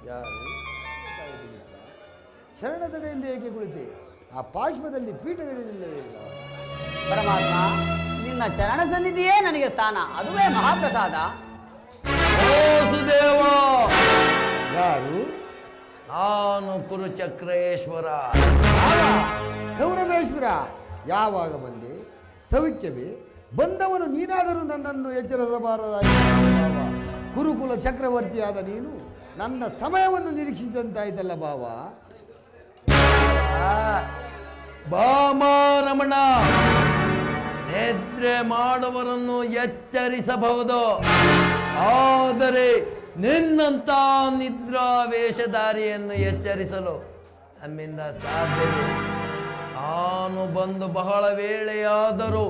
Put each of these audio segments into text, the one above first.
ಯಾರು ಶರಣದಡೆಯಲ್ಲಿ ಏಕೆ ಕುಳಿತೆ? ಆ ಪಾಶ್ವದಲ್ಲಿ ಪೀಠಗಳಿಲ್ಲವೇ ಇಲ್ಲ? ಪರಮಾತ್ಮ, ನಿನ್ನ ಚರಣ ಸನ್ನಿಧಿಯೇ ನನಗೆ ಸ್ಥಾನ, ಅದುವೇ ಮಹಾಪ್ರಸಾದ. ಸುದೇವ, ಯಾರು? ನಾನು ಕುರುಚಕ್ರೇಶ್ವರ. ಗೌರವೇಶ್ವರ, ಯಾವಾಗ ಬಂದೆ? ಸೌಖ್ಯವೇ? ಬಂದವನು ನೀನಾದರೂ ನನ್ನನ್ನು ಎಚ್ಚರಿಸಬಾರದಾಗಿ. ಕುರುಕುಲ ಚಕ್ರವರ್ತಿಯಾದ ನೀನು ನನ್ನ ಸಮಯವನ್ನು ನಿರೀಕ್ಷಿಸಿದಂತಾಯ್ತಲ್ಲ ಬಾವ. ಬಾಮಾರಮಣ, ನಿದ್ರೆ ಮಾಡುವರನ್ನು ಎಚ್ಚರಿಸಬಹುದು, ಆದರೆ ನಿನ್ನಂತ ನಿದ್ರಾ ವೇಷಧಾರಿಯನ್ನು ಎಚ್ಚರಿಸಲು ನಮ್ಮಿಂದ ಸಾಧ್ಯವಿಲ್ಲ. ನಾನು ಬಂದು ಬಹಳ ವೇಳೆಯಾದರೂ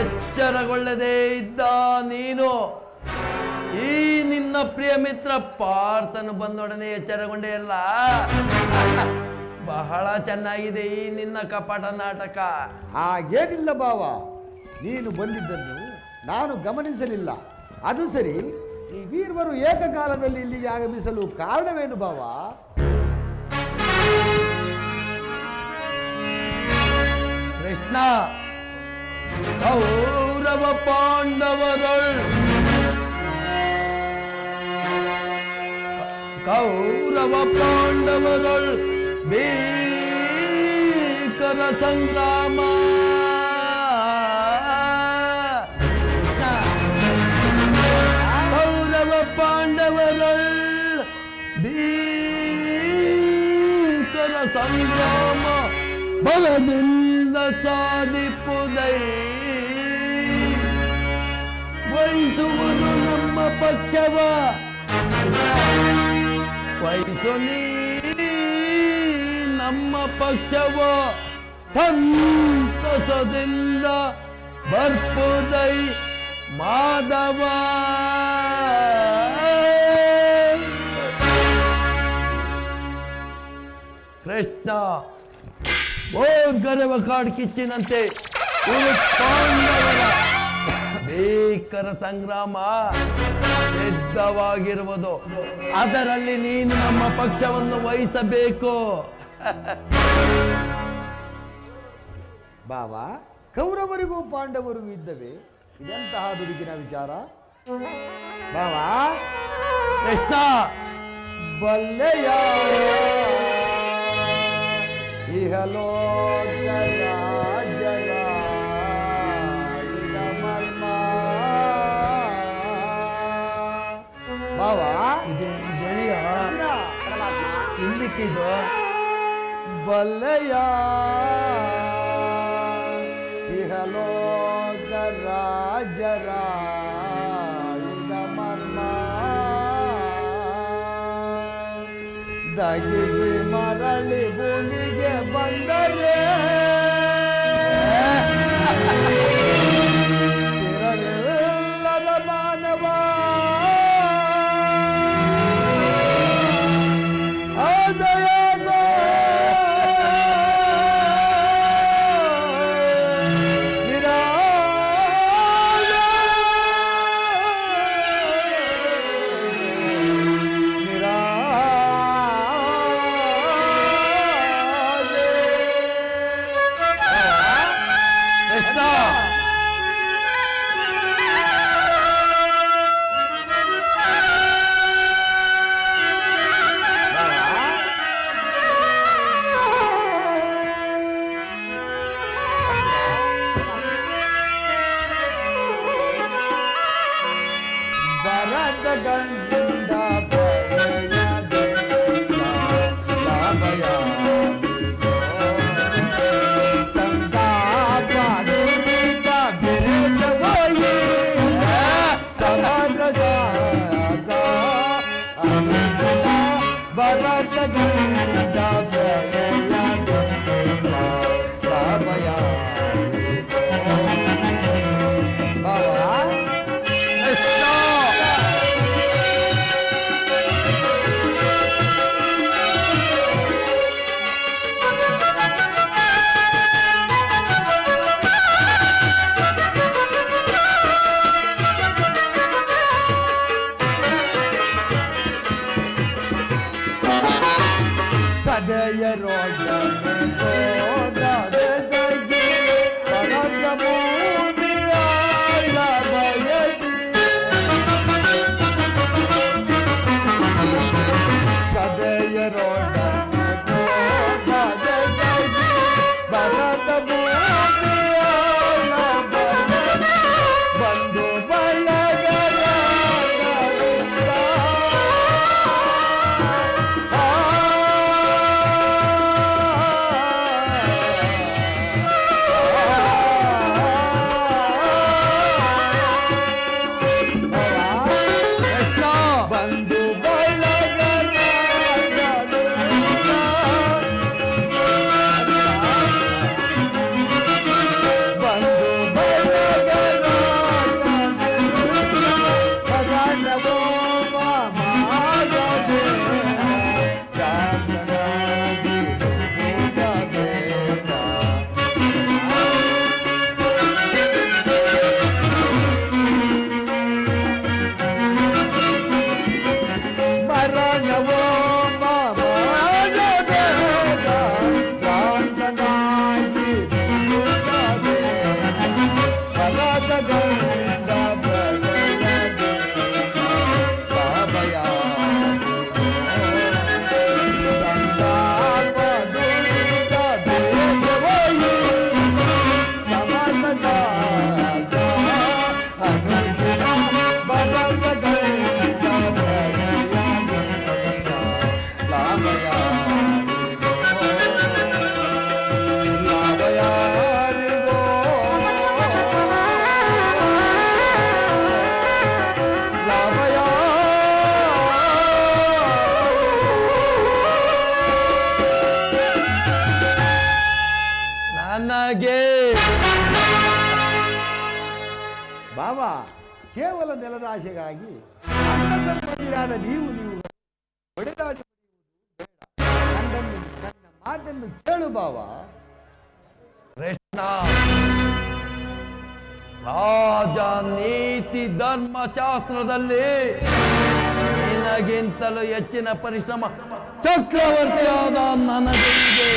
ಎಚ್ಚರಗೊಳ್ಳದೇ ಇದ್ದ ನೀನು ಈ ನಿನ್ನ ಪ್ರಿಯ ಮಿತ್ರ ಪಾರ್ಥನು ಬಂದೊಡನೆ ಎಚ್ಚರಗೊಂಡೇ ಅಲ್ಲ. ಬಹಳ ಚೆನ್ನಾಗಿದೆ ಈ ನಿನ್ನ ಕಪಟ ನಾಟಕ. ಹಾಗೇನಿಲ್ಲ ಬಾವ, ನೀನು ಬಂದಿದ್ದನ್ನು ನಾನು ಗಮನಿಸಲಿಲ್ಲ. ಅದು ಸರಿ, ಈ ವೀರವರು ಏಕಕಾಲದಲ್ಲಿ ಇಲ್ಲಿಗೆ ಆಗಮಿಸಲು ಕಾರಣವೇನು ಬಾವ? ಕೃಷ್ಣ, ಕೌರವ ಪಾಂಡವರೊಳ್ ಭೀಕರ ಸಂಗ್ರಾಮ. ಕೌರವ ಪಾಂಡವರೊಳ್ ಭೀಕರ ಸಂಗ್ರಾಮ ಬಲದಿಂದ ಸಾಧಿಪುದೈ ವಹಿಸುವುದು ನಮ್ಮ ಪಕ್ಷವ. ವಹಿಸು ನೀ ನಮ್ಮ ಪಕ್ಷವ, ಸಂತಸದಿಂದ ಬರ್ಪುದೈ ಮಾಧವ. ಕೃಷ್ಣ, ಬೋರ್ಗರವ ಕಾಡು ಕಿಚ್ಚಿನಂತೆ ಪಾಂಡವರ ಭೀಕರ ಸಂಗ್ರಾಮ ಸಿದ್ಧವಾಗಿರುವುದು. ಅದರಲ್ಲಿ ನೀನು ನಮ್ಮ ಪಕ್ಷವನ್ನು ವಹಿಸಬೇಕು. ಬಾವ, ಕೌರವರಿಗೂ ಪಾಂಡವರಿಗೂ ಇದ್ದವೇ ಇದೆಂತಹ ದುಡುಕಿನ ವಿಚಾರ? ಬಾವ ಕೃಷ್ಣ, ಬಲ್ಲೆಯ ಇಹಲೋಕ ರಾಜರ ಮರ್ಮ. ಬಾವ, ಗೆಳೆಯ ಇಲ್ಲಿಕ್ಕಿದು ಬಲ್ಲೆಯ ಇಹಲೋಕ ರಾಜರ ಮರ್ಮ. ದಗಿಸಿ ಮರಳಿ ಭೂಮಿಗೆ ಬಂದರೆ ಸ್ಥಿರವಿಲ್ಲದ ಮಾನವ ಆದಯಾಗೋ ಗಂಡ ಭರತ ಗಂಡ ಸದೆಯರೊಡನೆ ಹೋದರೆ ಜಗಿ ಪರತ ಭೂಮಿಯಾಳ ಬಯಸಿ ಸದೆಯರೊಡನೆ ಹೋದರೆ ಜಗಿ ಭರತ ಭೂಮಿಯಾಳ ಬಯಸಿ ಬಂಧು ಬಳಗರ ಬಂಧು ಬಳಗರ ಬಂಧು ಬಳಗರ ಪರಾಣವೋ ಮಾಗದೆ ಗಾಂಧನಾಗಿ ಹೋಗಬೇಕ ಮರಣವೋ ಮಾಗದೆ ಗಾಂಧನಾಗಿ ಹೋಗಬೇಕ ಪರದ ಗಂಧ ಬಯಲದೆ ಬಾಬಯ ಸಂತಾಪದುರಿತ ದೇವಯಿ ಸಮಸದ ಅನುದಿನ ಬರದ ಗಂಧ ಬಯಲದೆ ಲಾಭಯ ಲಾಭಯಾರಿಗೋ ಲಾಭಯ ನನಗೆ ಬಾಬಾ ಕೇವಲ ನೆಲದ ಆಶೆಗಾಗಿ ಅಣ್ಣತಮ್ಮಂದಿರಾದ ನೀವು ಹೊಡೆದಾಡಿ ನನ್ನನ್ನು ನನ್ನ ಮಾತನ್ನು ಕೇಳು ಬಾಬಾ. ಕೃಷ್ಣ ರಾಜ ನೀತಿ ಧರ್ಮಶಾಸ್ತ್ರದಲ್ಲಿ ನಿನಗಿಂತಲೂ ಹೆಚ್ಚಿನ ಪರಿಶ್ರಮ ಚಕ್ರವರ್ತಿಯಾದ ನನಗೆ ಇದೆ.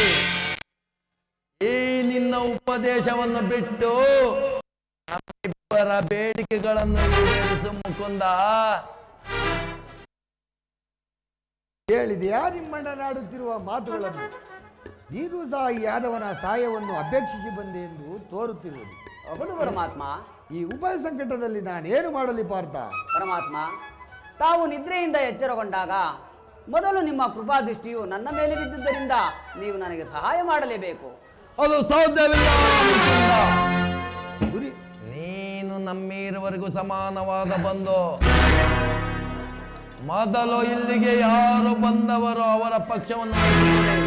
ಈ ನಿನ್ನ ಉಪದೇಶವನ್ನು ಬಿಟ್ಟು ನಮ್ಮಿಬ್ಬರ ಬೇಡಿಕೆಗಳನ್ನು ಈಡೇರಿಸು ಮುಕುಂದ. ಹೇಳಿದೆಯಾ ನಿಮ್ಮಣ್ಣನಾಡುತ್ತಿರುವ ಮಾತುಗಳನ್ನು? ನೀನು ಸಹ ಈ ಯಾದವನ ಸಹಾಯವನ್ನು ಅಪೇಕ್ಷಿಸಿ ಬಂದೆ ಎಂದು ತೋರುತ್ತಿರುವುದು. ಹೌದು ಪರಮಾತ್ಮ. ಈ ಉಭಯ ಸಂಕಟದಲ್ಲಿ ನಾನೇನು ಮಾಡಲಿ ಪಾರ್ಥ? ಪರಮಾತ್ಮ, ತಾವು ನಿದ್ರೆಯಿಂದ ಎಚ್ಚರಗೊಂಡಾಗ ಮೊದಲು ನಿಮ್ಮ ಕೃಪಾದೃಷ್ಟಿಯು ನನ್ನ ಮೇಲೆ ಬಿದ್ದುದರಿಂದ ನೀವು ನನಗೆ ಸಹಾಯ ಮಾಡಲೇಬೇಕು. ಅದು ಸಾಧ್ಯವಿಲ್ಲ ಮುಕುಂದ. ಗುರಿ ನೀನು ನಮ್ಮಿರುವರೆಗೂ ಸಮಾನವಾದ ಬಂದು ಮೊದಲು ಇಲ್ಲಿಗೆ ಯಾರು ಬಂದವರೋ ಅವರ ಪಕ್ಷವನ್ನು ವಹಿಸಿದರೆ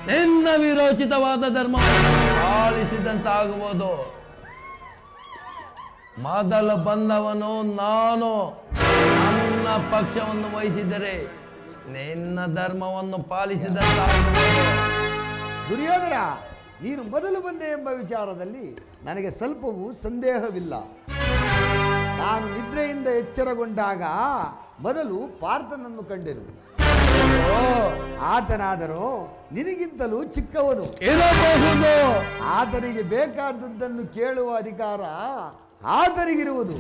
ನಿನ್ನ ವಿರೋಚಿತವಾದ ಧರ್ಮವನ್ನು ಪಾಲಿಸಿದಂತಾಗುವುದು. ಮೊದಲು ಬಂದವನು ನಾನು ನನ್ನ ಪಕ್ಷವನ್ನು ವಹಿಸಿದರೆ ನಿನ್ನ ಧರ್ಮವನ್ನು ಪಾಲಿಸಿದಂತಾಗುವುದು. ದುರ್ಯೋಧನ, ನೀನು ಮೊದಲು ಬಂದೆ ಎಂಬ ವಿಚಾರದಲ್ಲಿ ನನಗೆ ಸ್ವಲ್ಪವೂ ಸಂದೇಹವಿಲ್ಲ. ನಾನು ನಿದ್ರೆಯಿಂದ ಎಚ್ಚರಗೊಂಡಾಗ ಮೊದಲು ಪಾರ್ಥನನ್ನು ಕಂಡೆನು. ಆತನಾದರೂ ನಿನಗಿಂತಲೂ ಚಿಕ್ಕವನು ಇರಬಹುದು. ಆತನಿಗೆ ಬೇಕಾದದ್ದನ್ನು ಕೇಳುವ ಅಧಿಕಾರ ಆತನಿಗಿರುವುದು.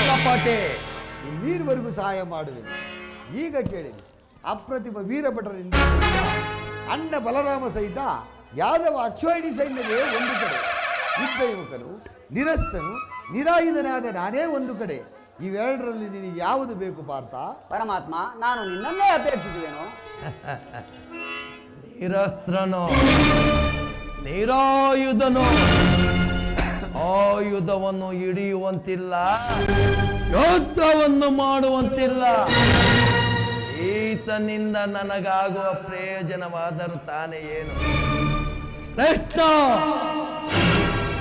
ಕಪಟೆ, ಇನ್ನೀರ್ವರೆಗೂ ಸಹಾಯ ಮಾಡುವೆನು. ಈಗ ಕೇಳಿ, ಅಪ್ರತಿಮ ವೀರಭಟರಿಂದ ಅಣ್ಣ ಬಲರಾಮ ಸಹಿತ ಯಾದವ ಅಕ್ಷೋಹಿಣಿ ಸೈನ್ಯವೇ ಒಂದು ಕಡೆ, ಯುದ್ಧ ಯುವಕನು ನಿರಸ್ತನು ನಿರಾಯುಧನಾದ ನಾನೇ ಒಂದು ಕಡೆ. ಇವೆರಡರಲ್ಲಿ ನಿನಗೆ ಯಾವುದು ಬೇಕು ಪಾರ್ಥ? ಪರಮಾತ್ಮ, ನಾನು ನಿನ್ನನ್ನೇ ಅಪೇಕ್ಷಿಸುವೆನು. ನಿರಸ್ತ್ರನು ನಿರಾಯುಧನು ಆಯುಧವನ್ನು ಹಿಡಿಯುವಂತಿಲ್ಲ, ಯುದ್ಧವನ್ನು ಮಾಡುವಂತಿಲ್ಲ. ಈತನಿಂದ ನನಗಾಗುವ ಪ್ರಯೋಜನವಾದರೂ ತಾನೇ ಏನು? ಕೃಷ್ಣ,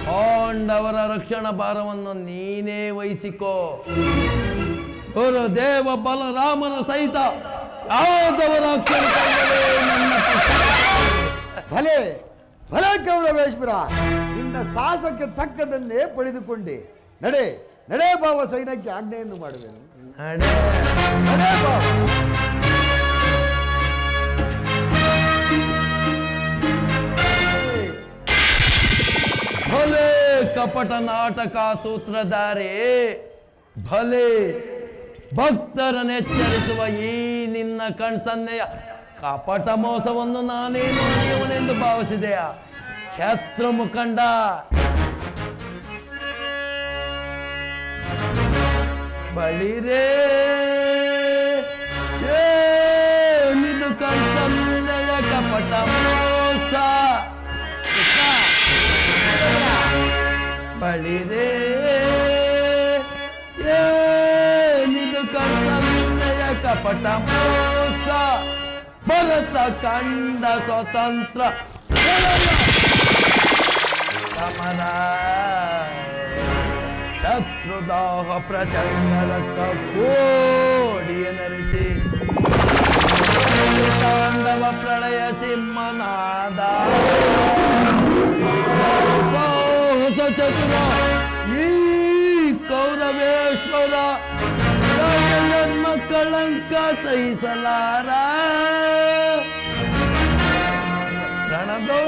ಪಾಂಡವರ ರಕ್ಷಣಾ ಭಾರವನ್ನು ನೀನೇ ವಹಿಸಿಕೋ. ಗುರುದೇವ ಬಲರಾಮನ ಸಹಿತ ಯಾದವರ ನನ್ನ ಭಲೆ ಭಲೆ ಕೌರವೇಶ್ವರ, ನಿನ್ನ ಸಾಹಸಕ್ಕೆ ತಕ್ಕದನ್ನೇ ಪಡೆದುಕೊಂಡೆ. ನಡೆ ನಡೆ ಭಾವ, ಸೈನ್ಯಕ್ಕೆ ಆಜ್ಞೆಯನ್ನು ಮಾಡುವೆನು. ನಡೆ ನಡೆ ಭಾವ. ಭಲೆ ಕಪಟ ನಾಟಕ ಸೂತ್ರಧಾರಿ, ಭಲೆ ಭಕ್ತರನ್ನೆಚ್ಚರಿಸುವ ಈ ನಿನ್ನ ಕಣ್ಸನ್ನೆಯ ಕಪಟ ಮೋಸವನ್ನು ನಾನೇನು ಅರಿಯುವನೆಂದು ಭಾವಿಸಿದೆಯ ಶತ್ರು ಮುಖಂಡ. ಬಳಿರೇ ಏನಿದು ಕಣ್ಸನ್ನೆಯ ಕಪಟ ಮೋಸ. ಬಳಿರೇ ಏನಿದು ಕಣ್ಸನ್ನೆಯ ಕಪಟ ಮೋಸ. ಭರತ ಕಂಡ ಸ್ವತಂತ್ರ ಸಮರ, ಶತ್ರುದಾಹ ಪ್ರಚಂಡ ರಕ್ತ ಕೋಡಿಯ ನರಿಸಿ ತಾಂಡವ ಪ್ರಳಯ ಸಿಂಹನಾದ. ಹೊಸ ಚತುರ ಈ ಕೌರವೇಶ್ವರ ಜನ್ಮ ಕಳಂಕ ಸಹಿಸಲಾರ. ರಣದೋ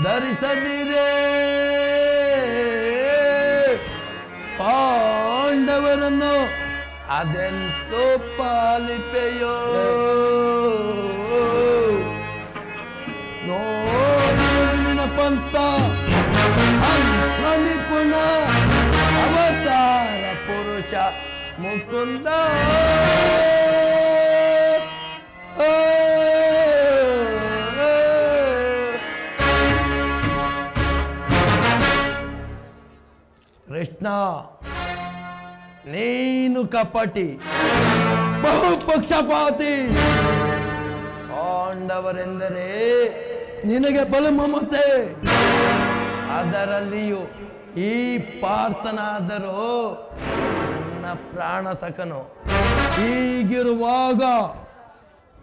ಧರಿಸದಿರೇ ಪಾಂಡವರನ್ನು ಅದೆಂತೋ ಪಾಲಿಪೆಯೋ. ನೋಡಿನ ಪಂಥ ನಿಪುಣ ಅವತಾರ ಪುರುಷ ಮುಕುಂದ. ಕೃಷ್ಣ, ನೀನು ಕಪಟಿ, ಬಹುಪಕ್ಷಪಾತಿ. ಪಾಂಡವರೆಂದರೆ ನಿನಗೆ ಬಲು ಮಮತೆ. ಅದರಲ್ಲಿಯೂ ಈ ಪಾರ್ಥನಾದರೂ ನನ್ನ ಪ್ರಾಣ ಸಖನು. ಹೀಗಿರುವಾಗ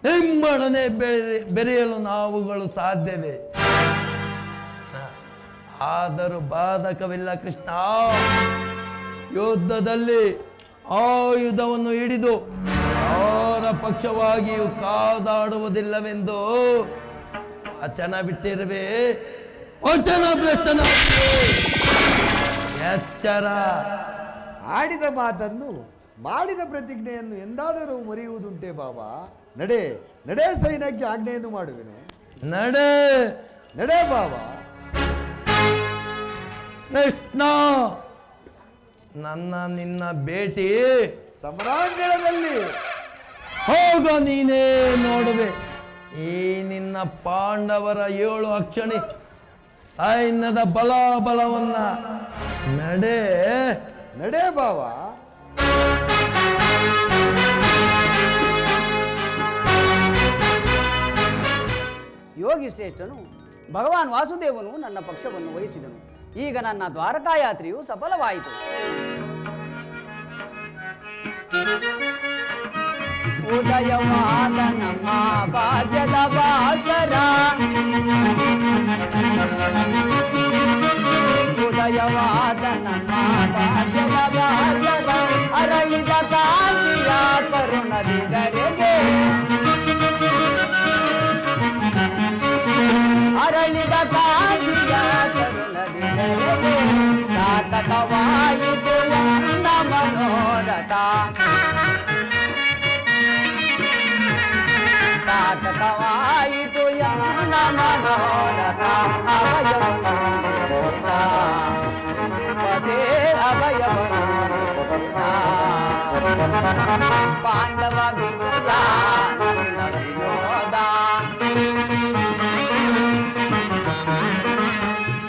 ನಿಮ್ಮೊಡನೆ ಬೆರೆಯಲು ನಾವುಗಳು ಸಾಧ್ಯವೇ? ಆದರೂ ಬಾಧಕವಿಲ್ಲ ಕೃಷ್ಣ. ಯುದ್ಧದಲ್ಲಿ ಆಯುಧವನ್ನು ಹಿಡಿದು ಯಾರ ಪಕ್ಷವಾಗಿಯೂ ಕಾದಾಡುವುದಿಲ್ಲವೆಂದು ವಚನ ಬಿಟ್ಟಿರುವೆ. ವಚನ ಭ್ರಷ್ಟನಾಗಿಯೇ ಎಚ್ಚರ. ಆಡಿದ ಮಾತನ್ನು ಮಾಡಿದ ಪ್ರತಿಜ್ಞೆಯನ್ನು ಎಂದಾದರೂ ಮರೆಯುವುದುಂಟೆ ಬಾಬಾ? ನಡೆ ನಡೆ, ಸೈನ್ಯಕ್ಕೆ ಆಜ್ಞೆಯನ್ನು ಮಾಡುವೆನು. ನಡೆ ನಡೆ ಬಾಬಾ. ಕೃಷ್ಣ, ನನ್ನ ನಿನ್ನ ಭೇಟಿ ಸಮರಾಂಗಣದಲ್ಲಿ. ಹೋಗ, ನೀನೇ ನೋಡುವೆ ಈ ನಿನ್ನ ಪಾಂಡವರ 7 ಅಕ್ಷಣಿ ಸೈನ್ಯದ ಬಲಾಬಲವನ್ನ. ನಡೆ ನಡೆ ಬಾಬಾ. ಯೋಗಿ ಶ್ರೇಷ್ಠನು ಭಗವಾನ್ ವಾಸುದೇವನು ನನ್ನ ಪಕ್ಷವನ್ನು ವಹಿಸಿದನು. ಈಗ ನನ್ನ ದ್ವಾರಕಾ ಯಾತ್ರೆಯು ಸಫಲವಾಯಿತು. ಉದಯವಾದ ನಮ್ಮ ಭಾಗ್ಯದ ಭಾಗ್ಯದ, ಉದಯವಾದ ನಮ್ಮ ಭಾಗ್ಯದ ಭಾಗ್ಯದ, ಅರಳಿದ ಕಾಂತಿಯ ಕರುಣದಿಗರೆಗೆ, ಅರಳಿದ ಕಾಂತಿಯ ಕರುಣದಿಗರೆಗೆ, ಸಾರ್ಥಕವಾಯಿತು ನನ್ನ ಮನೋರಥ. ಸಾರ್ಥಕವಾಯಿತು ನನ್ನ ಮನೋರಥ. ಪದೇ ಅಭಯವನೋದ ಪಾಂಡವ ವಿಜಯ ನನ್ನ ವಿನೋದ.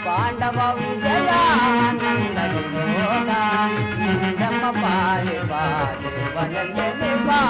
ಪಾಂಡವ ವಿಜಯ ನನ್ನ ವಿನೋದ. ನಮ್ಮ ಪಾಲಿ ಬಾದೇವನಲ್ಲಿ ಬಾ.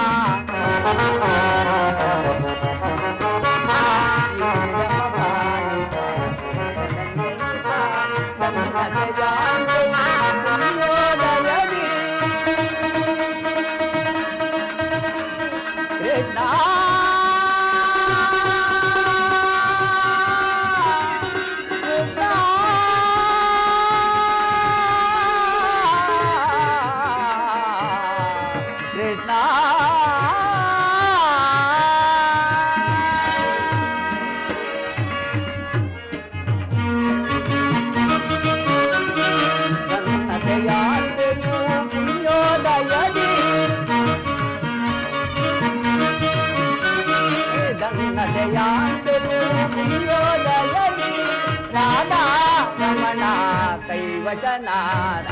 ವಚನಾದ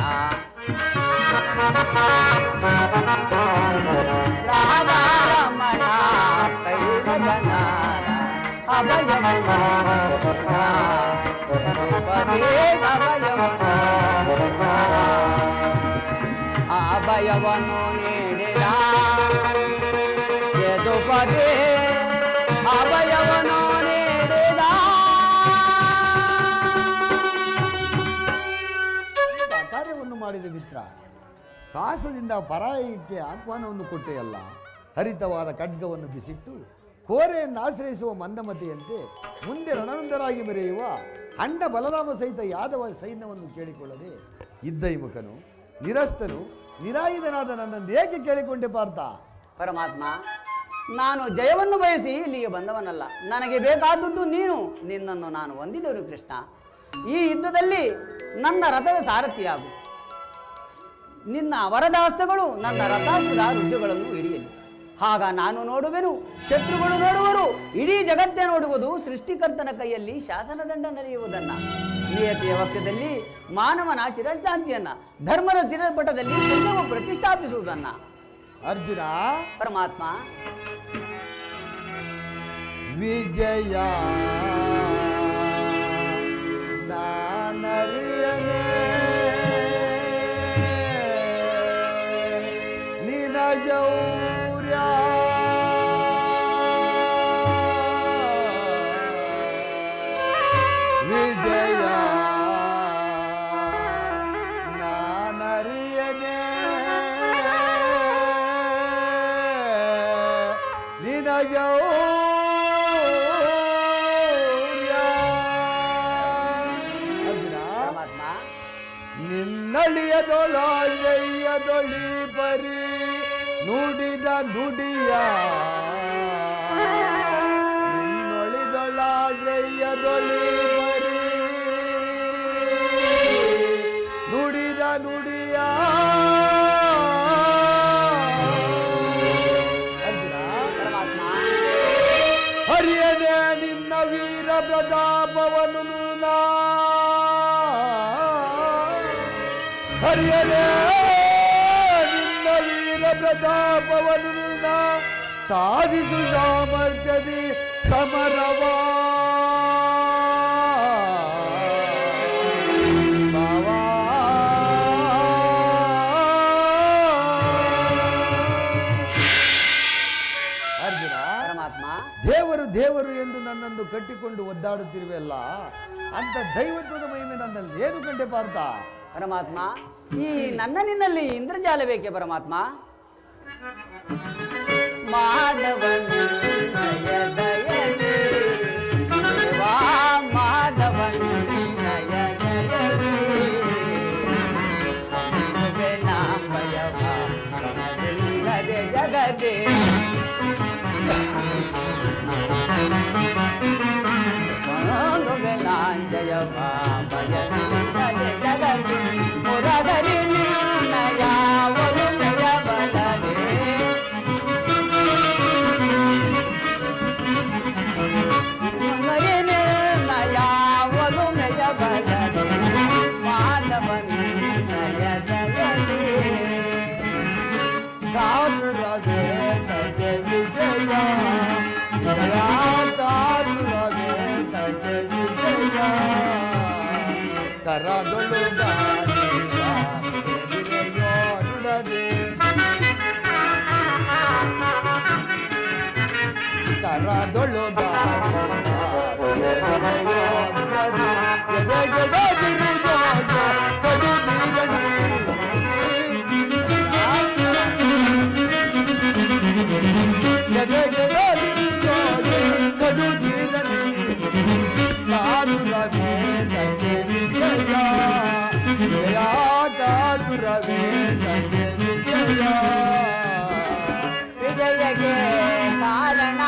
ರಾಧಾರಮಣ ಕೈವಚನಾದ ಅಭಯವನ್ನು ನೀಡಿದ ಯದುಪದೇ ಅಭಯವನ್ನು ನೀಡಿದ ಕಾರ್ಯವನ್ನು ಮಾಡಿದ ಮಿತ್ರ, ಸಾಹಸದಿಂದ ಪರಾಯಕ್ಕೆ ಆಹ್ವಾನವನ್ನು ಕೊಟ್ಟೆಯಲ್ಲ. ಹರಿತವಾದ ಖಡ್ಗವನ್ನು ಬಿಸಿಟ್ಟು ಕೋರೆಯನ್ನು ಆಶ್ರಯಿಸುವ ಮಂದಮತಿಯಂತೆ ಮುಂದೆ ರಣನೊಂದರಾಗಿ ಮೆರೆಯುವ ಅಂಡ ಬಲರಾಮ ಸಹಿತ ಯಾದವ ಸೈನ್ಯವನ್ನು ಕೇಳಿಕೊಳ್ಳದೆ ಇದ್ದೈಮುಖನು ನಿರಸ್ತನು ನಿರಾಯುಧನಾದ ನನ್ನನ್ನು ಏಕೆ ಕೇಳಿಕೊಂಡೆ ಪಾರ್ಥ? ಪರಮಾತ್ಮ, ನಾನು ಜಯವನ್ನು ಬಯಸಿ ಇಲ್ಲಿಗೆ ಬಂದವನಲ್ಲ. ನನಗೆ ಬೇಕಾದದ್ದು ನೀನು. ನಿನ್ನನ್ನು ನಾನು ಹೊಂದಿದವನು ಕೃಷ್ಣ. ಈ ಯುದ್ಧದಲ್ಲಿ ನನ್ನ ರಥದ ಸಾರಥಿಯಾಗು. ನಿನ್ನ ವರದಾಸ್ತಗಳು ನನ್ನ ರಥಾಂಗದ ರುಜುಗಳನ್ನು ಹಿಡಿಯಲಿ. ಆಗ ನಾನು ನೋಡುವೆನು, ಶತ್ರುಗಳು ನೋಡುವರು, ಇಡೀ ಜಗತ್ತೇ ನೋಡುವುದು ಸೃಷ್ಟಿಕರ್ತನ ಕೈಯಲ್ಲಿ ಶಾಸನದಂಡ ನಡೆಯುವುದನ್ನ, ನಿಯತಿಯ ವಕ್ರದಲ್ಲಿ ಮಾನವನ ಚಿರಶಾಂತಿಯನ್ನ, ಧರ್ಮದ ಚಿರಪಟದಲ್ಲಿ ಸತ್ಯವು ಪ್ರತಿಷ್ಠಾಪಿಸುವುದನ್ನ. ಅರ್ಜುನ, ಪರಮಾತ್ಮ, ವಿಜಯ ನಾನರಿಯನೆ ನಿನಜೌರ್ಯ ವಿಜಯ ನಾನರಿಯನೆ ನಿನಜೌರ್ಯ ನಿನ್ನಳಿಯದೊಳಯ್ಯದೊಳಿ ಪರಿ ನುಡಿದ ನುಡಿಯ ನಿನ್ನೊಳಿದೊಳಯ್ಯದೊಳಿ ಪರಿ ನುಡಿದ ನುಡಿಯ ಹರಿಯನೆ ನಿನ್ನ ವೀರ ಪ್ರತಾಪವನ್ನು ಹರಿಯನೆ ನಿನ್ನ ವೀರ ಪ್ರತಾಪವನ್ನು ಸಾಧಿಸು ಸಾಮರ್ಥ್ಯದಿ ಸಮರವಾ ಅರ್ಜುನ, ಪರಮಾತ್ಮ, ದೇವರು ದೇವರು ಎಂದು ನನ್ನನ್ನು ಕಟ್ಟಿಕೊಂಡು ಒದ್ದಾಡುತ್ತಿರುವೆಲ್ಲ, ಅಂತ ದೈವತ್ವದ ಮಹಿಮೆ ನನ್ನಲ್ಲಿ ಏನು ಕಂಡೆ ಪಾರ್ಥ? ಪರಮಾತ್ಮ, ಈ ನನ್ನ ನಿನ್ನಲ್ಲಿ ಇಂದ್ರಜಾಲ ಬೇಕೆ ಪರಮಾತ್ಮ? ಮಾಧವನ ನಯ ದಯನೆ ದೇವಾ, ಮಾಧವನ ನಯ ದಯನೆ ನಾಮಯವ ಇಲ್ಲದೆ ಜಗದೇ ಜಯ ಭಯ ಜಗದೇ ಮುರಗರಿ ನಯ ಒಲುಮೆಯ ಬಲದೆ ಮುರಗರಿ ನಯ ಒಲುಮೆಯ ಬಲದೆ ಮಾಧವನ ನಯ ಜಗದೇ ಕಾತುರವೇ ತಜ ವಿಜಯ ಕಾತುರವೇ ತಜ ವಿಜಯ ಕರದೊಳು ಗಾಡಿದೆ ಕರದೊಳು ವಿಜಯಗೆ ಕಾರಣ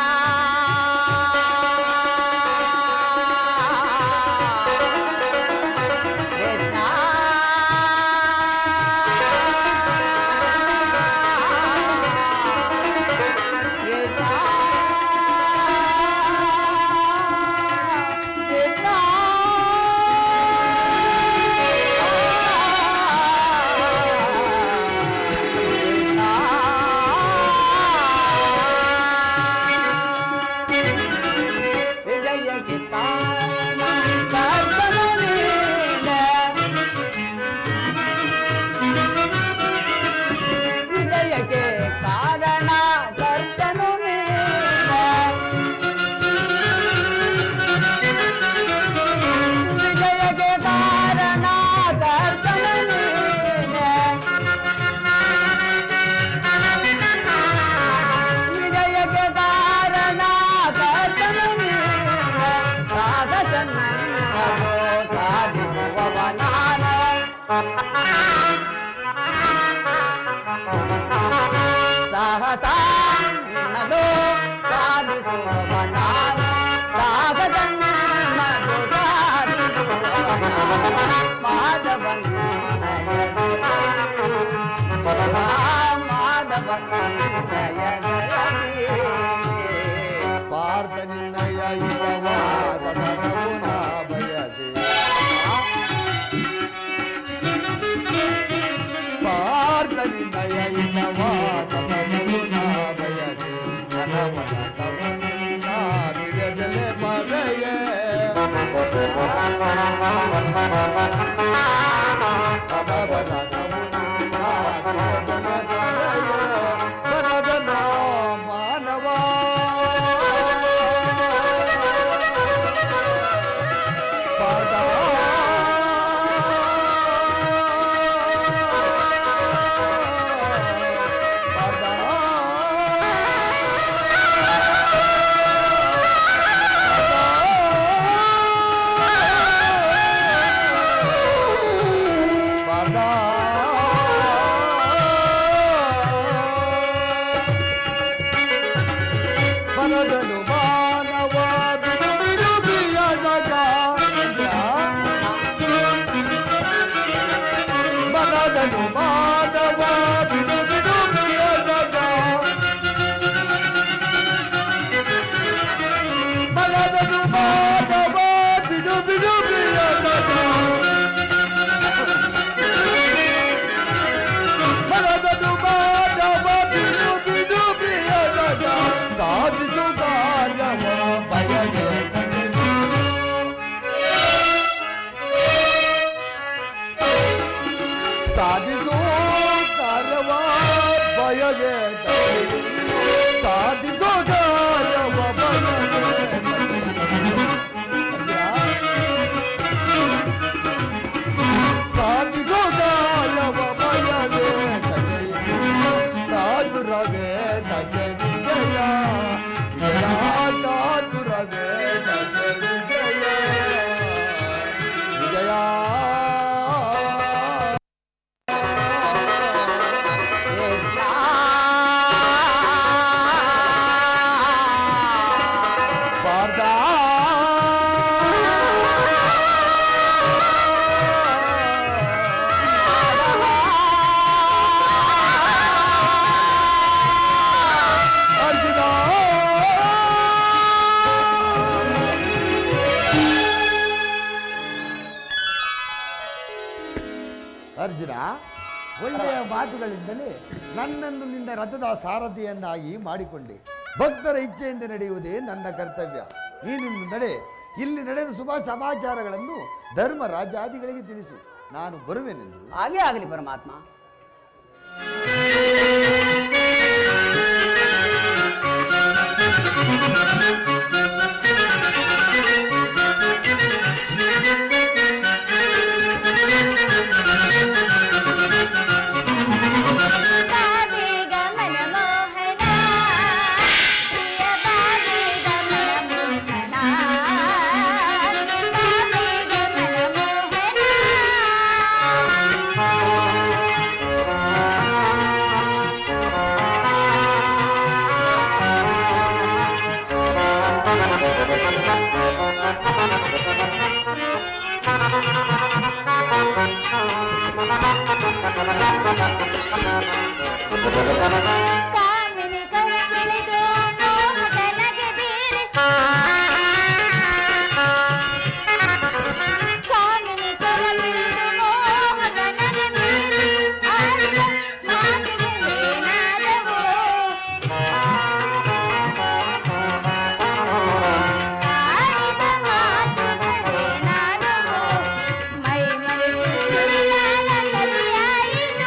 ಸಾಧಿಸೋ ಕಾರ್ಯವ ಬಯಗೆ ಸಾಧಿಸೋ ಕಾರ್ಯವ ಸಾಧಿಸೋ ಕಾರ್ಯವ ಬಯಗೆ ತಾಜುರಗೆ ಸಜೆ ವಿಜಯ ತಾಜುರಗೆ ಸಜೆ ವಿಜಯ ವಿಜಯ ಅರ್ಜುನ, ಒಳ್ಳೆಯ ಮಾತುಗಳಿಂದಲೇ ನನ್ನನ್ನು ನಿನ್ನ ರಥದ ಸಾರಥಿಯನ್ನಾಗಿ ಮಾಡಿಕೊಂಡೆ. ಭಕ್ತರ ಇಚ್ಛೆಯಿಂದ ನಡೆಯುವುದೇ ನನ್ನ ಕರ್ತವ್ಯ. ನೀನು ನಡೆ. ಇಲ್ಲಿ ನಡೆದ ಶುಭ ಸಮಾಚಾರಗಳನ್ನು ಧರ್ಮ ರಾಜಾದಿಗಳಿಗೆ ತಿಳಿಸು. ನಾನು ಬರುವೆನೆಂದು. ಹಾಗೆ ಆಗಲಿ ಪರಮಾತ್ಮ. ಕಾಮಿನಿ ಕೈಪಿಡಿದು ಮೋಹಕನಗೆ ಬೀರಿ ಕಾಮಿನಿ ಕೈಪಿಡಿದು ಮೋಹಕನಗೆ ಬೀರಿ ಆಡಿದ ಮಾತುಗಳೇನಾದವು ಆಡಿದ ಮಾತುಗಳೇನಾದವು ಮೈ ಮರೆತು ಸುಳ್ಳಾದ ಕಲಿಯಾಯಿತು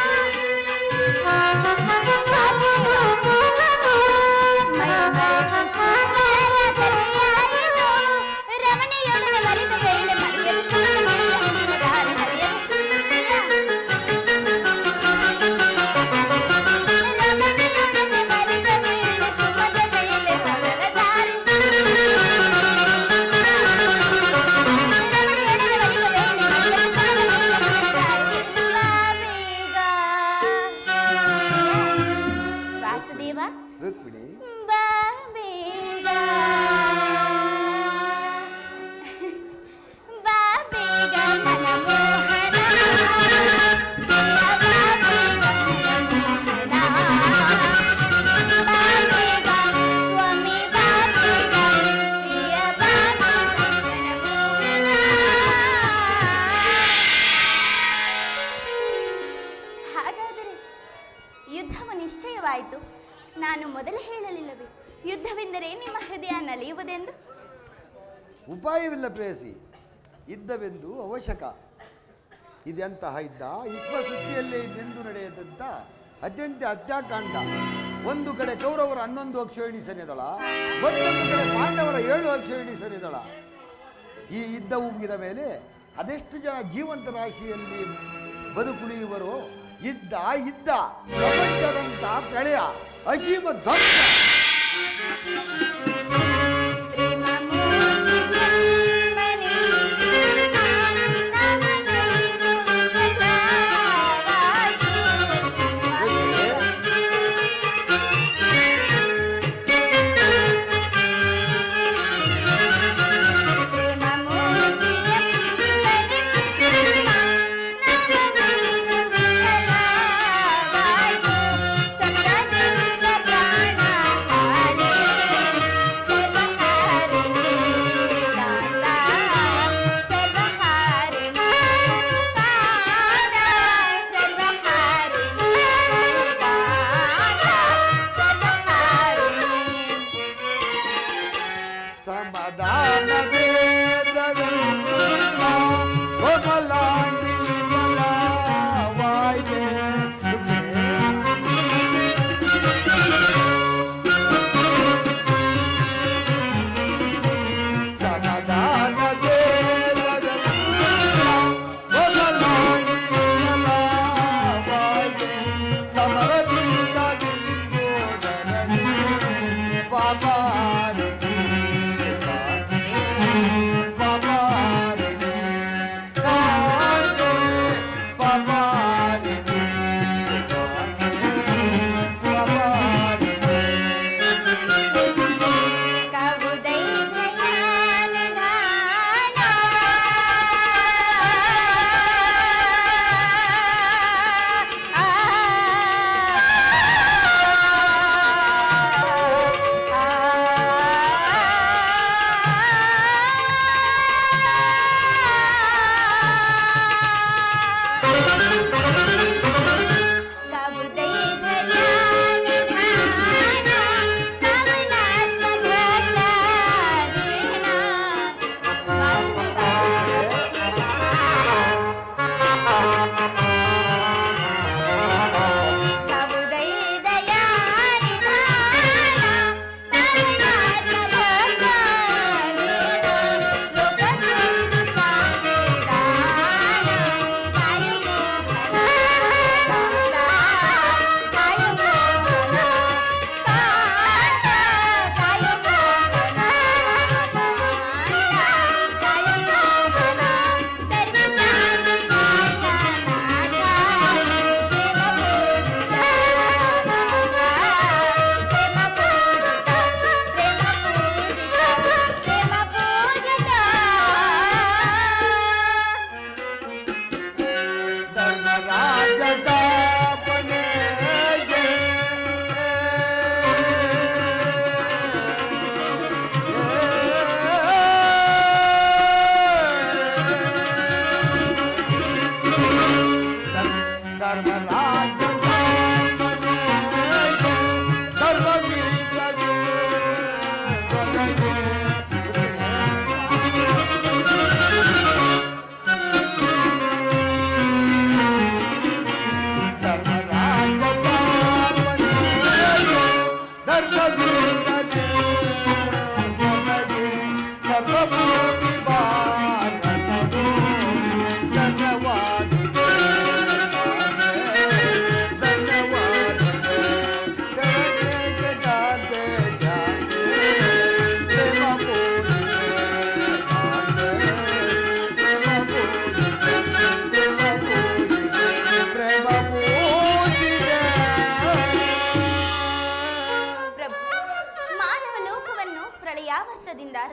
ರಮಣಿಯೊಡನೆ ಬಲಿತ ವೇಳೆ ಮರೆಯಲು ವಾಸುದೇವ ರುಕ್ಮಿಣಿ, ಬಾ ಬೇಗ ಬಾ ಬೇಗ ಮನಮೋಹನ ಬಾ ಬೇಗ ಮನಮೋಹನ ಬಾ ಬೇಗ ಸ್ವಾಮಿ ಬಾ ಬೇಗ ಪ್ರಿಯ ಬಾ ಬೇಗ ಮನಮೋಹನ. ಹಾಗಾದರೆ ಯುದ್ಧವು ನಿಶ್ಚಯವಾಯಿತು. ನಾನು ಮೊದಲೇ ಹೇಳಲಿಲ್ಲವೇ ಯುದ್ಧವೆಂದರೆ ನಿಮ್ಮ ಹೃದಯ ನಲಿಯುವುದೆಂದು? ಉಪಾಯವಿಲ್ಲ ಪ್ರೇಯಸಿ. ಯುದ್ಧವೆಂದು ಅವಶ್ಯಕ. ಇದೆಂತಹ ಯುದ್ಧ? ವಿಶ್ವಸೃಷ್ಟಿಯಲ್ಲೇ ಇದೆಂದು ನಡೆಯದಂತ ಅತ್ಯಂತ ಹತ್ಯಾಕಾಂಡ. ಒಂದು ಕಡೆ ಕೌರವರ 11 ಅಕ್ಷೋಹಿಣಿ ಸೈನ್ಯದಳ, ಮತ್ತೊಂದು ಕಡೆ ಪಾಂಡವರ 7 ಅಕ್ಷೋಹಿಣಿ ಸೈನ್ಯದಳ. ಈ ಯುದ್ಧ ಮುಗಿದ ಮೇಲೆ ಅದೆಷ್ಟು ಜನ ಜೀವಂತ ರಾಶಿಯಲ್ಲಿ ಬದುಕುಳಿಯುವರು? ಯುದ್ಧ ಪ್ರಪಂಚದಂತ ಪ್ರಳಯ, ಅಸೀಮ ಧ್ವಂಸ.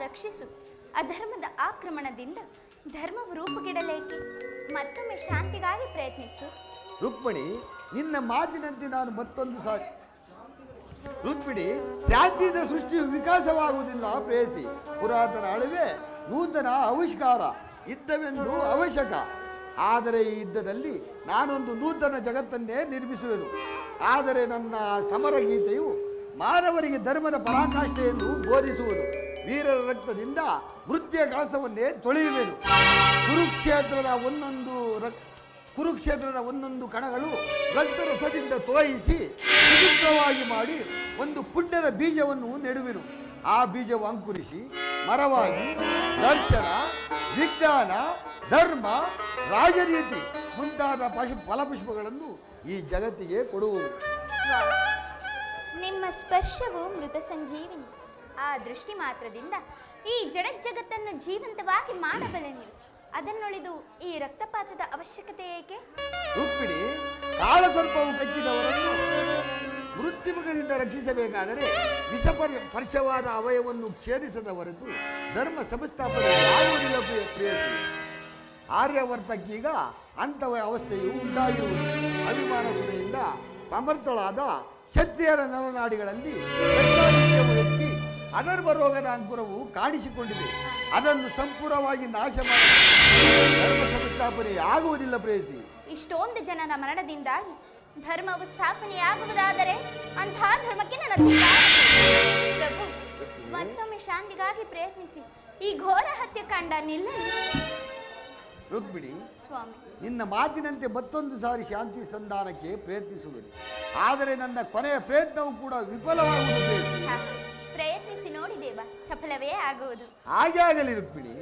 ರಕ್ಷಿಸು. ಅಧರ್ಮದ ಆಕ್ರಮಣದಿಂದ ಧರ್ಮವು ರೂಪುಗೆಡಲೇಕೆ? ಮತ್ತೊಮ್ಮೆ ಶಾಂತಿಗಾಗಿ ಪ್ರಯತ್ನಿಸು. ರುಕ್ಮಿಣಿ, ನಿನ್ನ ಮಾತಿನಂತೆ ನಾನು ಮತ್ತೊಂದು ಸಾರಿ ರುಕ್ಮಿಣಿ, ಶಾಂತಿಯಿಂದ ಸೃಷ್ಟಿಯು ವಿಕಾಸವಾಗುವುದಿಲ್ಲ ಪ್ರೇಯಸಿ. ಪುರಾತನ ಅಳಿವೆ, ನೂತನ ಆವಿಷ್ಕಾರ, ಯುದ್ಧವೆಂದು ಅವಶ್ಯಕ. ಆದರೆ ಈ ಯುದ್ಧದಲ್ಲಿ ನಾನೊಂದು ನೂತನ ಜಗತ್ತನ್ನೇ ನಿರ್ಮಿಸುವೆನು. ಆದರೆ ನನ್ನ ಸಮರ ಗೀತೆಯು ಮಾನವರಿಗೆ ಧರ್ಮದ ಪರಾಕಾಷ್ಠೆಯನ್ನು ಬೋಧಿಸುವುದು. ವೀರರ ರಕ್ತದಿಂದ ಮೃತ್ಯ ಕಳಸವನ್ನೇ ತೊಳೆಯುವೆನು. ಕುರುಕ್ಷೇತ್ರದ ಒಂದೊಂದು ಕಣಗಳು ರಕ್ತರಸದಿಂದ ತೋಯಿಸಿ ವಿಚಿತ್ರವಾಗಿ ಮಾಡಿ ಒಂದು ಪುಣ್ಯದ ಬೀಜವನ್ನು ನೆಡುವೆನು. ಆ ಬೀಜವು ಅಂಕುರಿಸಿ ಮರವಾಗಿ ದರ್ಶನ, ವಿಜ್ಞಾನ, ಧರ್ಮ, ರಾಜನೀತಿ ಮುಂತಾದ ಫಲಪುಷ್ಪಗಳನ್ನು ಈ ಜಗತ್ತಿಗೆ ಕೊಡುವುದು. ನಿಮ್ಮ ಸ್ಪರ್ಶವು ಮೃತ ಸಂಜೀವಿನಿ. ಆ ದೃಷ್ಟಿ ಮಾತ್ರದಿಂದ ಈ ಜಗತ್ತನ್ನು ಜೀವಂತವಾಗಿ ಮಾಡಬಲ್ಲೆನು. ಅದನ್ನೊಳಿದು ಈ ರಕ್ತಪಾತದ ಅವಶ್ಯಕತೆ ಏಕೆ? ರುಕ್ಮಿಣಿ, ಕಾಳಸರ್ಪವು ಕಚ್ಚಿದವರನ್ನು ಮೃತ್ಯುಮುಖದಿಂದ ರಕ್ಷಿಸಬೇಕಾದರೆ ವಿಷಪರ್ಶವಾದ ಅವಯವನ್ನು ಛೇದಿಸದ ಹೊರತು ಧರ್ಮ ಸಂಸ್ಥಾಪನೆ ಆಗುವುದಿಲ್ಲ ಪ್ರೇಯಸಿ. ಆರ್ಯವರ್ತಕ್ಕೀಗ ಅಂಥವ ಅವಸ್ಥೆಯು ಉಂಟಾಗಿರುವುದು. ಅಭಿಮಾನ ಸುರೆಯಿಂದ ಸಮರ್ಥಳಾದ ಕ್ಷತ್ರಿಯರ ನರನಾಡಿಗಳಲ್ಲಿ ಹೆಚ್ಚಿ ಅಧರ್ಮ ರೋಗದ ಅಂಕುರವು ಕಾಣಿಸಿಕೊಂಡಿದೆ. ಅದನ್ನು ಸಂಪೂರ್ಣವಾಗಿ ನಾಶ ಮಾಡಿ ಧರ್ಮ ಸಂಸ್ಥಾಪನೆ ಆಗುವುದಿಲ್ಲ ಪ್ರೇಯಸಿ. ಇಷ್ಟೊಂದು ಜನರ ಮರಣದಿಂದಾಗಿ ಧರ್ಮವು ಸ್ಥಾಪನೆಯಾಗುವುದಾದರೆ ಅಂತಹ ಧರ್ಮಕ್ಕೆ ನನ್ನ ಪ್ರಭು ಮತ್ತೊಮ್ಮೆ ಶಾಂತಿಗಾಗಿ ಪ್ರಯತ್ನಿಸಿ ಈ ಘೋರ ಹತ್ಯೆ ಕಂಡ ನಿಲ್ಲಲು. ರುಕ್ಮಿಣಿ, ಸ್ವಾಮಿ, ನಿನ್ನ ಮಾತಿನಂತೆ ಮತ್ತೊಂದು ಸಾರಿ ಶಾಂತಿ ಸಂಧಾನಕ್ಕೆ ಪ್ರಯತ್ನಿಸುವುದು. ಆದರೆ ನನ್ನ ಕೊನೆಯ ಪ್ರಯತ್ನವೂ ಕೂಡ ವಿಫಲವಾಗುವುದು. ಪ್ರಯತ್ನಿಸಿ ನೋಡಿ ದೇವ, ಸಫಲವೇ ಆಗುವುದು. ಹಾಗೆ ಆಗಲಿ ರುಕ್ಮಿಣಿ.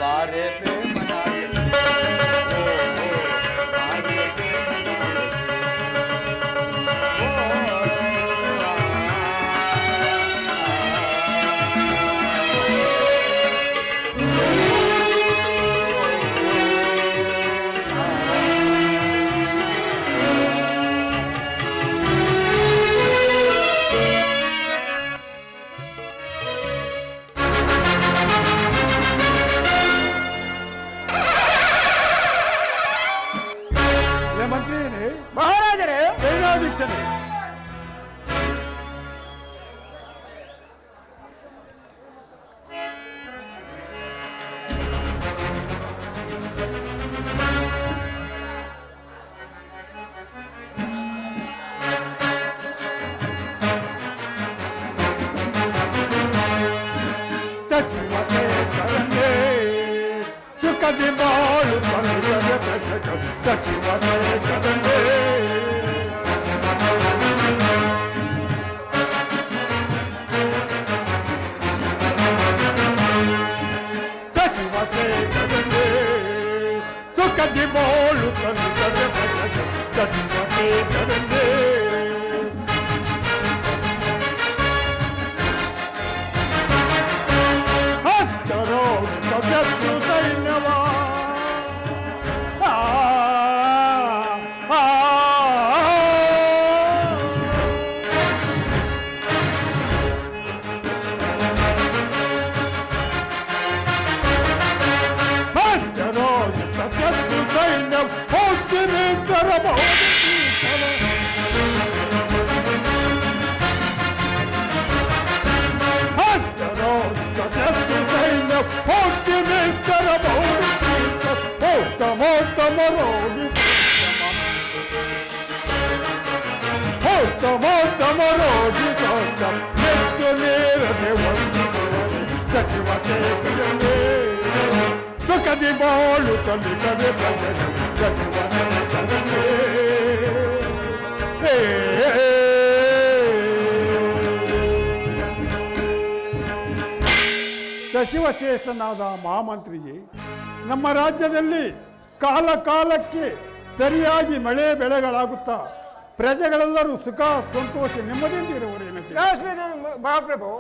ಬಾರೆ ಪ್ರೇಮನಾಯ ಸುಖದಿ ಬಾಳು ಸಚಿವ ದೇಶದಲ್ಲಿ ಸಚಿವ ದೇಶದಲ್ಲಿ ಸುಖದಿ ಬಾಳು ಸಚಿವ ದೇಶದಲ್ಲಿ ಸುಖದಿ ಬಾಳು ಕಲಿತದೆ ಸಚಿವ ಶ್ರೇಷ್ಠನಾದ ಮಹಾಮಂತ್ರಿಗೆ ನಮ್ಮ ರಾಜ್ಯದಲ್ಲಿ ಕಾಲ ಕಾಲಕ್ಕೆ ಸರಿಯಾಗಿ ಮಳೆ ಬೆಳೆಗಳಾಗುತ್ತಾ ಪ್ರಜೆಗಳೆಲ್ಲರೂ ಸುಖ ಸಂತೋಷ ನೆಮ್ಮದಿಯಿಂದ ಇರುವರು ಏನಂತೆ ಮಹಾಪ್ರಭು.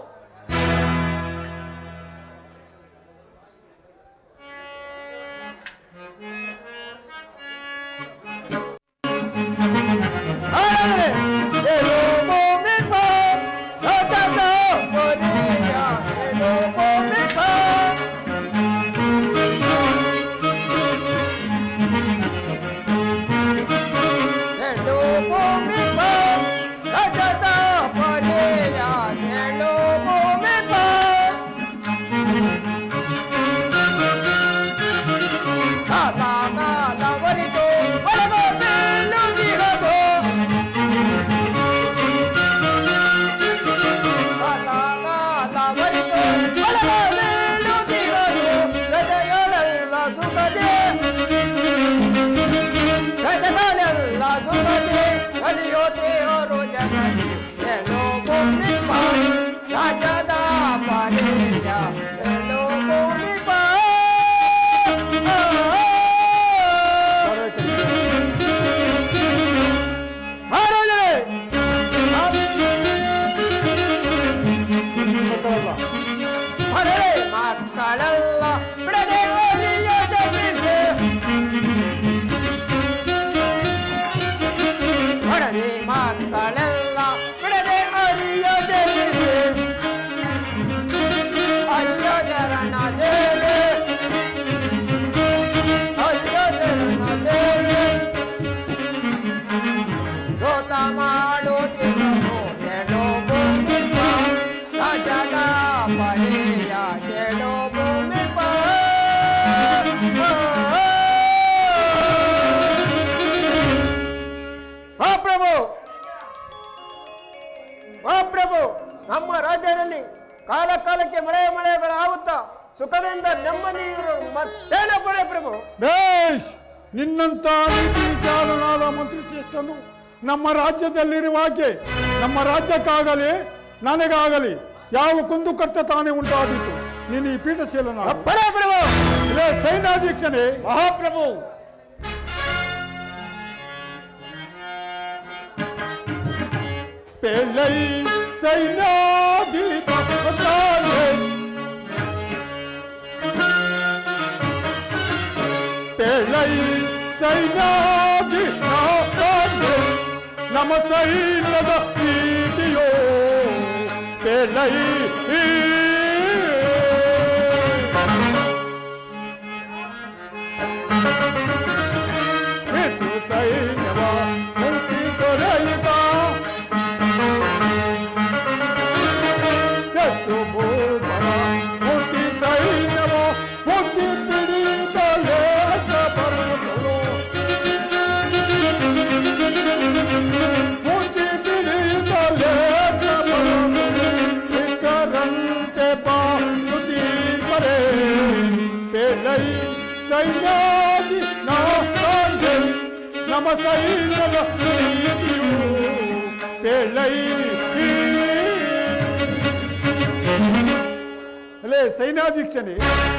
ನಮ್ಮ ರಾಜ್ಯದಲ್ಲಿ ಕಾಲ ಕಾಲಕ್ಕೆ ಮಳೆಗಳಾಗುತ್ತಾ ಸುಖದಿಂದ ನೆಮ್ಮದಿ ಮತ್ತೇನ ಪಡೆ ಪ್ರಭು. ಬೇಷ್, ನಿನ್ನಂತ ನೀತಿ ಚಾಲನಾದ ಮಂತ್ರಿ ಶ್ರೇಷ್ಠನು ನಮ್ಮ ರಾಜ್ಯದಲ್ಲಿರುವಾಗೆ ನಮ್ಮ ರಾಜ್ಯಕ್ಕಾಗಲಿ ನನಗಾಗಲಿ ಯಾವ ಕುಂದುಕರ್ತ ತಾನೇ ಉಂಟಾದೀತು. ನೀನು ಈ ಪೀಠಶೀಲನ ಪ್ರಭು. ಸೈನ್ಯಾಧೀಕ್ಷನೇ ಮಹಾಪ್ರಭು. पेलई सैनाधिक पेलई सैनाधिक नम सैन्यद प्रीतियो पेलई सैन्यव मुक्ति ಕೊರೆಯುತ್ತಾ ಸೈನ್ಯಾದಿ ನಾಂದೆ ನಮ್ಮ ಸೈನ್ಯದ ನೀತಿಯು ಪೇಳೈ. ಅಲ್ಲೇ ಸೈನ್ಯಾಧೀಕ್ಷನೇ,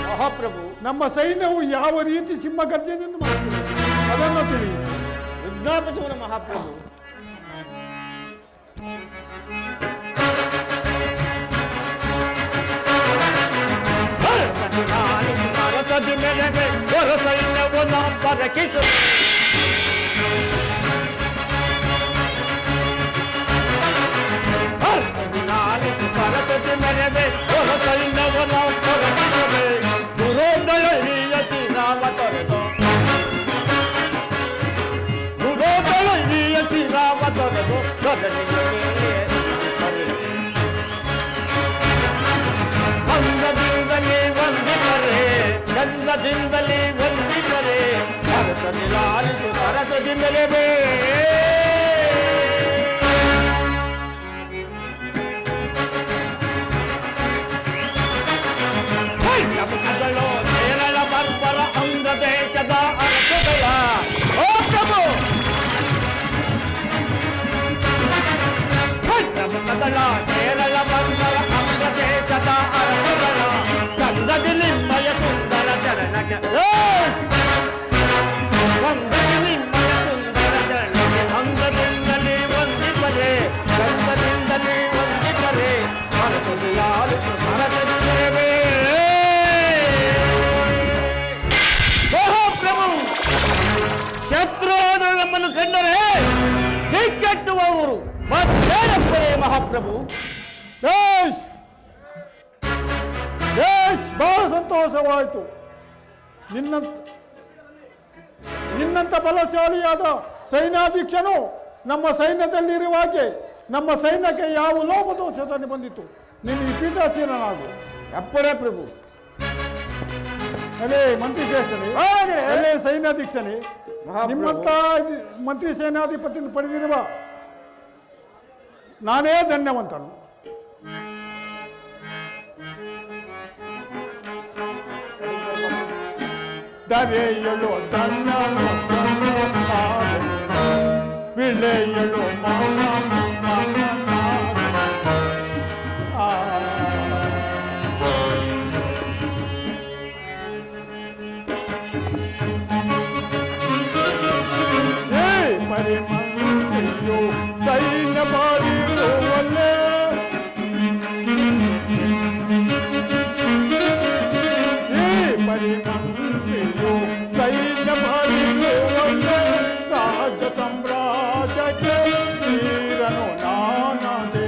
ಮಹಾಪ್ರಭು, ನಮ್ಮ ಸೈನ್ಯವು ಯಾವ ರೀತಿ ಸಿಂಹಗರ್ಜನೆಯನ್ನು ಮಾಡುತ್ತದೆ ಅದನ್ನು ತಿಳಿ. ವಿಜ್ಞಾಪಿಸುವನ ಮಹಾಪ್ರಭು. ಅರಸದಿ ಮೇಲೆಗೆ ಹೊರ ಸೈನ್ಯವನ್ನು ಬರಕಿಸು. ಭಾರತದ ಮೇಲೆಗೆ ಹೊರ ಸೈನ್ಯವನ್ನು ಬರಕಿಸದೆ ದುರೋದಳಿಯ ಶ್ರೀರಾಮ ತೊರೆದು ದುರೋದಳಿಯ ಶ್ರೀರಾಮ ತೊರೆದು ಅಂಗದಿಂದಲೇ ವಂದಿತರೆ, ಗಂಧದಿಂದಲೇ ವಂದಿತರೆ, ಅರಸದಿ ಲಾಲಿಸು ಅರಸದಿ ಮೆಲೆಬೇ. ನಮಕಗಳು ಕೇರಳ ಬರ್ಬರ ಅಂಗ ದೇಶದ ಅರಸುಗಳ ಓ ಪ್ರಭು. ನಮಕಗಳ ಕೇರಳ ಬರ್ಬರ ಅಂಗ ದೇಶದ ಅರಸುಗಳ ಚಂದದಿ ನಿಮ್ಮಯ ಸುಂದರ ಚರಣಕ್ಕೆ ಚಂದದಿ ನಿಮ್ಮಯ ಸುಂದರ ಚರಣಕ್ಕೆ ಅಂಗದಿಂದಲೇ ವಂದಿಪರೆ, ಗಂಧದಿಂದಲೇ ವಂದಿಪರೆ, ಅರಸದಿ ಲಾಲಿಸು ಅರಸದಿ ಮೆಲೆಬೇ. ಶತ್ರುವಾದರೂ ನಮ್ಮನ್ನು ಕಂಡರೆ ದಿಕ್ಕೆಟ್ಟುವವರು ಮತ್ತೇನಪ್ಪರೇ ಮಹಾಪ್ರಭು. ಬಹಳ ಸಂತೋಷವಾಯಿತು. ನಿನ್ನಂತ ಬಲಶಾಲಿಯಾದ ಸೈನ್ಯಾಧೀಕ್ಷನು ನಮ್ಮ ಸೈನ್ಯದಲ್ಲಿರುವಾಗೆ ನಮ್ಮ ಸೈನ್ಯಕ್ಕೆ ಯಾವ ಲೋಪದೋಷದಲ್ಲಿ ಬಂದಿತ್ತು. ನಿನ್ನ ಈ ಪೀಠಾಸೀನನಾಗು. ಅಪ್ಪರೇ ಪ್ರಭು. ಅಲ್ಲೇ ಮಂತ್ರಿ ಶ್ರೇಷ್ಠನೇ, ಅಲ್ಲೇ ಸೈನ್ಯಾಧೀಕ್ಷನೇ, ನಿಮ್ಮಂತ ಮಂತ್ರಿ ಸೇನಾಧಿಪತಿ ಪಡೆದಿರುವ ನಾನೇ ಧನ್ಯವಂತನು. ದರೆಯಲು ಧನ್ಯನು ವಿಳೆಯಲು ಪರಿಮಂತ್ರಿಯು ಸೈನ್ಯ ಬಾರಿರುವಲ್ಲೇ ಈ ಪರಿಮಂತ್ರಿಯು ಸೈನ್ಯ ಬಾರಿರುವಲ್ಲೇ ರಾಜ ಸಾಮ್ರಾಜ್ಯಕ್ಕೆ ವೀರನು ನಾನದೆ.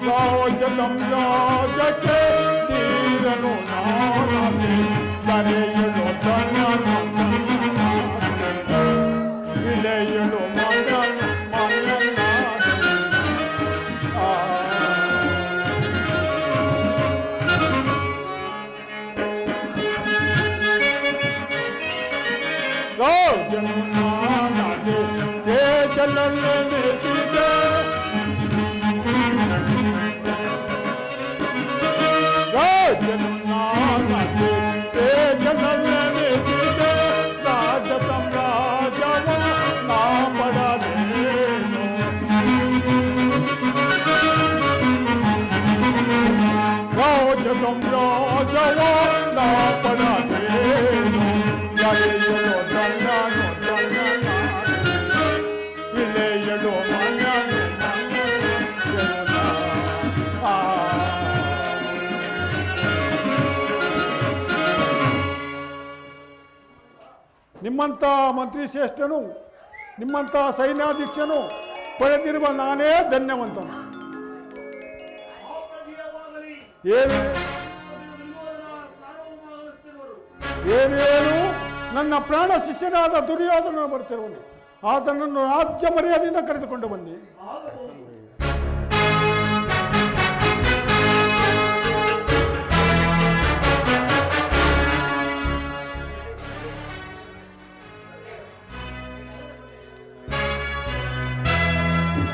ರಾಜ ಸಾಮ್ರಾಜ್ಯಕ್ಕೆ ವೀರನು ನಾನದೆ. ಕರೆಯಲು ಧನ್ಯನು ವಿಳೆಯಲು ಮಗನು ಮಗನ. ರಾಜನು ನಾನದೆ ದೇಶದಲ್ಲಿ ನಿಂತಿದೆ. ರಾಜನು ನಾನದೆ ದೇಶದಲ್ಲಿ ನಿಂತಿದೆ. ರಾಜ ಸಾಮ್ರಾಜ್ಯವ ನಾ ಪಡಲೇನು. ರಾಜ ಸಾಮ್ರಾಜ್ಯವ ನಾ ಪಡಲೇನು. ಕರೆಯಲು ಧನ್ಯನು ಧನ್ಯನ ವಿಳೆಯಲು ಮಗನು ಮಗನ. ನಿಮ್ಮಂಥ ಮಂತ್ರಿ ಶ್ರೇಷ್ಠನು, ನಿಮ್ಮಂಥ ಸೈನ್ಯಾಧೀಕ್ಷನು ಪಡೆದಿರುವ ನಾನೇ ಧನ್ಯವಂತನು. ಏನೇನು ನನ್ನ ಪ್ರಾಣ ಶಿಷ್ಯನಾದ ದುರ್ಯೋಧನ ಬರ್ತಿರುವನು. ಆತನನ್ನು ರಾಜ್ಯ ಮರ್ಯಾದೆಯಿಂದ ಕರೆದುಕೊಂಡು ಬನ್ನಿ.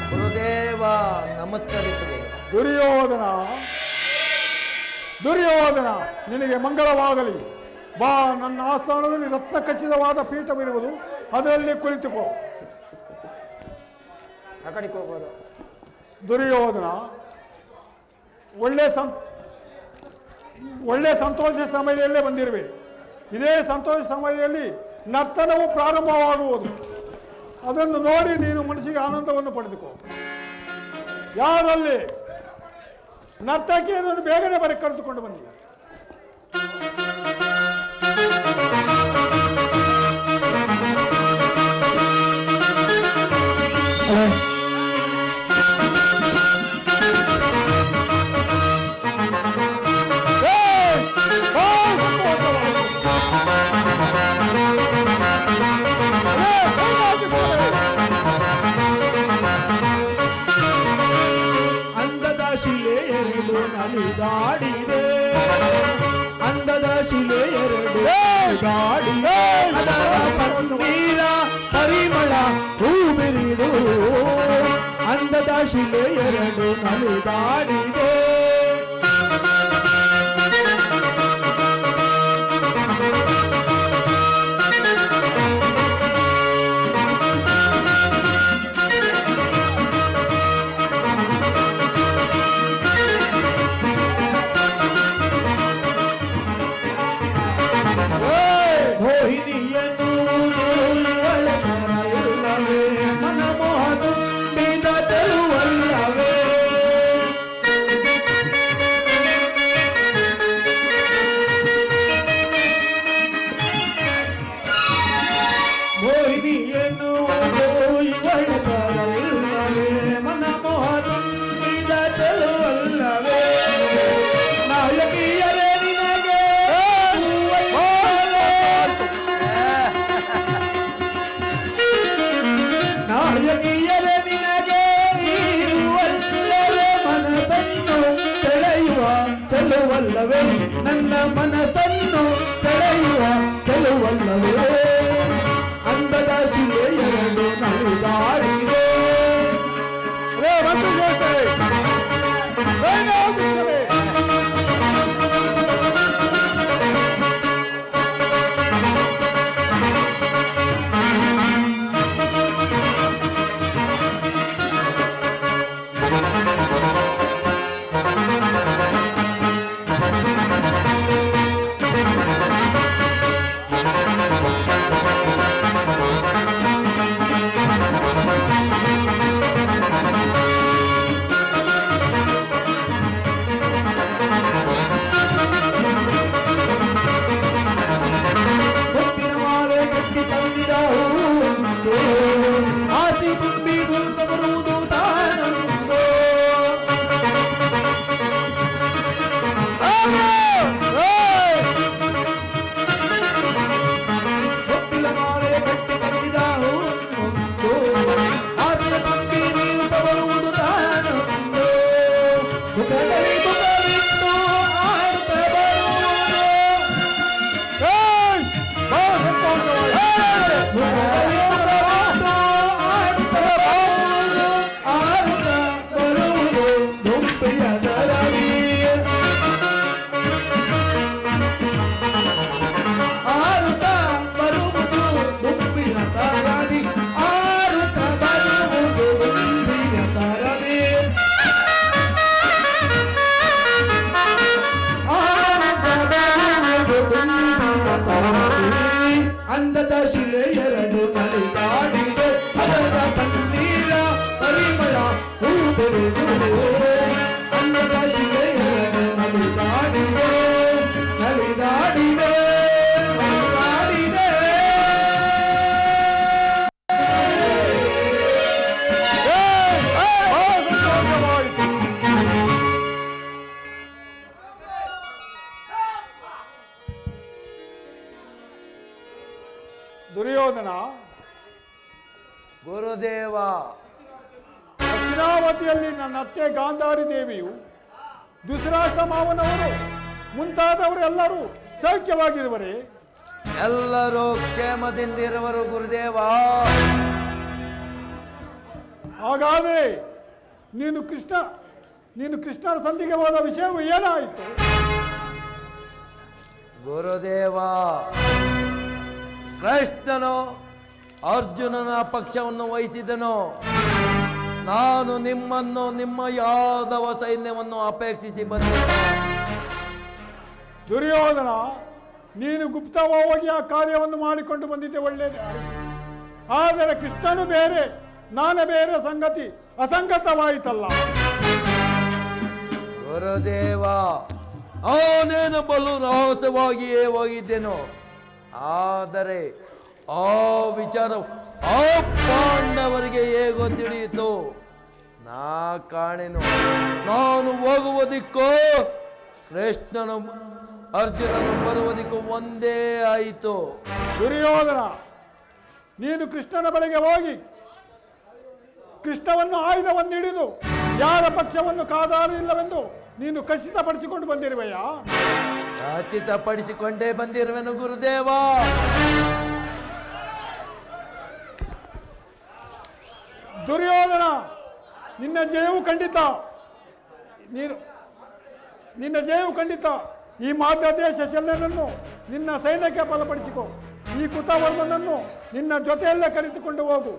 ಗುರುದೇವ ನಮಸ್ಕರಿಸುವೆ. ದುರ್ಯೋಧನ, ದುರ್ಯೋಧನ, ನಿನಗೆ ಮಂಗಳವಾಗಲಿ. ಬಾ, ನನ್ನ ಆಸ್ಥಾನದಲ್ಲಿ ರತ್ನ ಖಚಿತವಾದ ಪೀಠವಿರುವುದು, ಅದರಲ್ಲಿ ಕುಳಿತುಕೋ. ಆ ಕಡೆಗೆ ಹೋಗೋದು. ದುರ್ಯೋಧನ, ಒಳ್ಳೆ ಸಂತೋಷ ಸಮಯದಲ್ಲೇ ಬಂದಿರುವೆ. ಇದೇ ಸಂತೋಷ ಸಮಯದಲ್ಲಿ ನರ್ತನವು ಪ್ರಾರಂಭವಾಗುವುದು. ಅದನ್ನು ನೋಡಿ ನೀನು ಮನಸ್ಸಿಗೆ ಆನಂದವನ್ನು ಪಡೆದುಕೋ. ಯಾರಲ್ಲಿ ನರ್ತಕಿಯನ್ನು ಬೇಗನೆ ಬರೀ ಕರೆದುಕೊಂಡು ಬನ್ನಿ. ಅಂದದ ಶಿಲೆ ಎರಡು ನಲಿದಾಡಿದೆ, ಅಂದದ ಶಿಲೆ ಎರಡು ಗಾಡಿದೆ, ಅದರ ಪನ್ನೀರ ಪರಿಮಳ ಹೂ ಬಿರಿದು, ಅಂದದ ಶಿಲೆ ಎರಡು ನಲಿದಾಡಿದೆ. ಮೋಹಿನಿಯನ್ನು ಒಳಗರಲ್ಲವೇ, ಮನಮೋಹನ ತುಂಬಿದ ತರುವಲ್ಲವೇ, ಮೋಹಿನಿಯನ್ನು ಒಳಗರಲ್ಲವೇ, ಮನಮೋಹನ ತುಂಬಿದ ತರುವಲ್ಲವೇ, ನಾಯಕಿಯರೇ ನಿನಗೆ ನಾಯಕಿಯರ ನಿನಗೆ ಇರುವಲ್ಲವೇ, ಮನಸ್ಸನ್ನು ಸೆಳೆಯುವ ಚೆಲುವಲ್ಲವೇ, ನನ್ನ ಮನಸ್ಸನ್ನು ಸೆಳೆಯುವ ಚೆಲುವಲ್ಲವೇ, ಅಂದದ ಶಿಲೆ ಎರಡು ನಲಿದಾಡಿದೆ. ಹೊತ್ತಿನ ಮಾಲೆ ಕಟ್ಟಿ ತಂದಿದ ಹೂವಂದು, ಆಸೆ ತುಂಬಿ ದುರ್ಗ ಬರುವುದು ತಾನೊಂದು, ಹೊತ್ತಿನ ಮಾಲೆ ಕಟ್ಟಿ ತಂದಿದ ಹೂವಂದು, ಆಸೆ ತುಂಬಿ ದುರ್ಗ ಬರುವುದು ತಾನೊಂದು, ಮುಖದಲ್ಲಿ ಮುಖವಿಟ್ಟು ಆಡುತ್ತ ಬರುವುದು, ಮುಖದಲ್ಲಿ ಮುಖವಿಟ್ಟು ಆಡುತ್ತ ಬರುವುದು, ಆಡುತ್ತ ಬರುವುದು ದುಂಬಿಯ ದರವಿ, ಆಡುತ್ತ ಬರುವುದು ದುಂಬಿಯ ತರದಿ, ಆಡುತ್ತ ಬರುವುದು ದುಂಬಿಯ ತರದಿ, ಆಡುತ್ತ ಬರುವುದು ದುಂಬಿಯ ತರದಿ, ಅಂದದ ಶಿಲೆ ಎರಡು ನಲಿದಾಡಿದೆ, ಅದರ ಪನ್ನೀರ ಪರಿಮಳ ಹೂ ಬೆರೆದು, ಅಂದದ ಶಿಲೆ ಎರಡು ನಲಿದಾಡಿದೆ, ನಲಿದಾಡಿದೆ, ನಲಿದಾಡಿದೆ. ದುರ್ಯೋಧನ, ಗುರುದೇವ, ಹಸ್ತಿನಾವತಿಯಲ್ಲಿ ನನ್ನ ಅತ್ತೆ ಗಾಂಧಾರಿ ದೇವಿಯು, ದುಸರಾಷ್ಟ್ರ ಮಾವನವರು ಮುಂತಾದವರೆಲ್ಲರೂ ಸೌಖ್ಯವಾಗಿರುವರೇ? ಎಲ್ಲರೂ ಕ್ಷೇಮದಿಂದಿರುವರು ಗುರುದೇವ. ಹಾಗಾದರೆ ನೀನು ಕೃಷ್ಣನ ಸಂಧಿಗೆ ಹೋದ ವಿಷಯವು ಏನಾಯಿತು? ಗುರುದೇವ, ಕೃಷ್ಣನು ಅರ್ಜುನನ ಪಕ್ಷವನ್ನು ವಹಿಸಿದನು. ನಾನು ನಿಮ್ಮನ್ನು, ನಿಮ್ಮ ಯಾದವ ಸೈನ್ಯವನ್ನು ಅಪೇಕ್ಷಿಸಿ ಬಂದೆನು. ದುರ್ಯೋಧನ, ನೀನು ಗುಪ್ತವಾಗಿ ಆ ಕಾರ್ಯವನ್ನು ಮಾಡಿಕೊಂಡು ಬಂದಿದ್ದೆ ಒಳ್ಳೆಯದೇ. ಆದರೆ ಕೃಷ್ಣನು ಬೇರೆ, ನಾನು ಬೇರೆ ಸಂಗತಿ ಅಸಂಗತವಾಯಿತಲ್ಲ. ಗುರುದೇವ, ಅವನೇನು ಬಲು ರಹಸ್ಯವಾಗಿಯೇ ಹೋಗಿದ್ದೆನು. ಆದರೆ ಆ ವಿಚಾರ ಆ ಪಾಂಡವರಿಗೆ ಹೇಗೋ ತಿಳಿಯಿತು. ನಾ ಕಾಣೆನು. ನಾನು ಹೋಗುವುದಕ್ಕೂ ಕೃಷ್ಣನು ಅರ್ಜುನನು ಬರುವುದಕ್ಕೂ ಒಂದೇ ಆಯಿತು. ದುರ್ಯೋಧನ, ನೀನು ಕೃಷ್ಣನ ಬಳಿಗೆ ಹೋಗಿ ಕೃಷ್ಣವನ್ನು ಆಯುಧವನ್ನು ಹಿಡಿದು ಯಾರ ಪಕ್ಷವನ್ನು ಕಾದಾರಿಲ್ಲವೆಂದು ನೀನು ಖಚಿತಪಡಿಸಿಕೊಂಡು ಬಂದಿರುವೆಯಾ? ಖಚಿತಪಡಿಸಿಕೊಂಡೇ ಬಂದಿರುವೆನು ಗುರುದೇವ. ದುರ್ಯೋಧನ, ನಿನ್ನ ಜಯವು ಖಂಡಿತ. ನಿನ್ನ ಜಯವು ಖಂಡಿತ. ಈ ಮಾಧ್ಯದೇಶ ಶಲ್ಯನನ್ನು ನಿನ್ನ ಸೈನ್ಯಕ್ಕೆ ಬಲಪಡಿಸಿಕೊ. ಈ ಕೃತವರ್ಮನನ್ನು ನಿನ್ನ ಜೊತೆಯಲ್ಲೇ ಕರೆದುಕೊಂಡು ಹೋಗು.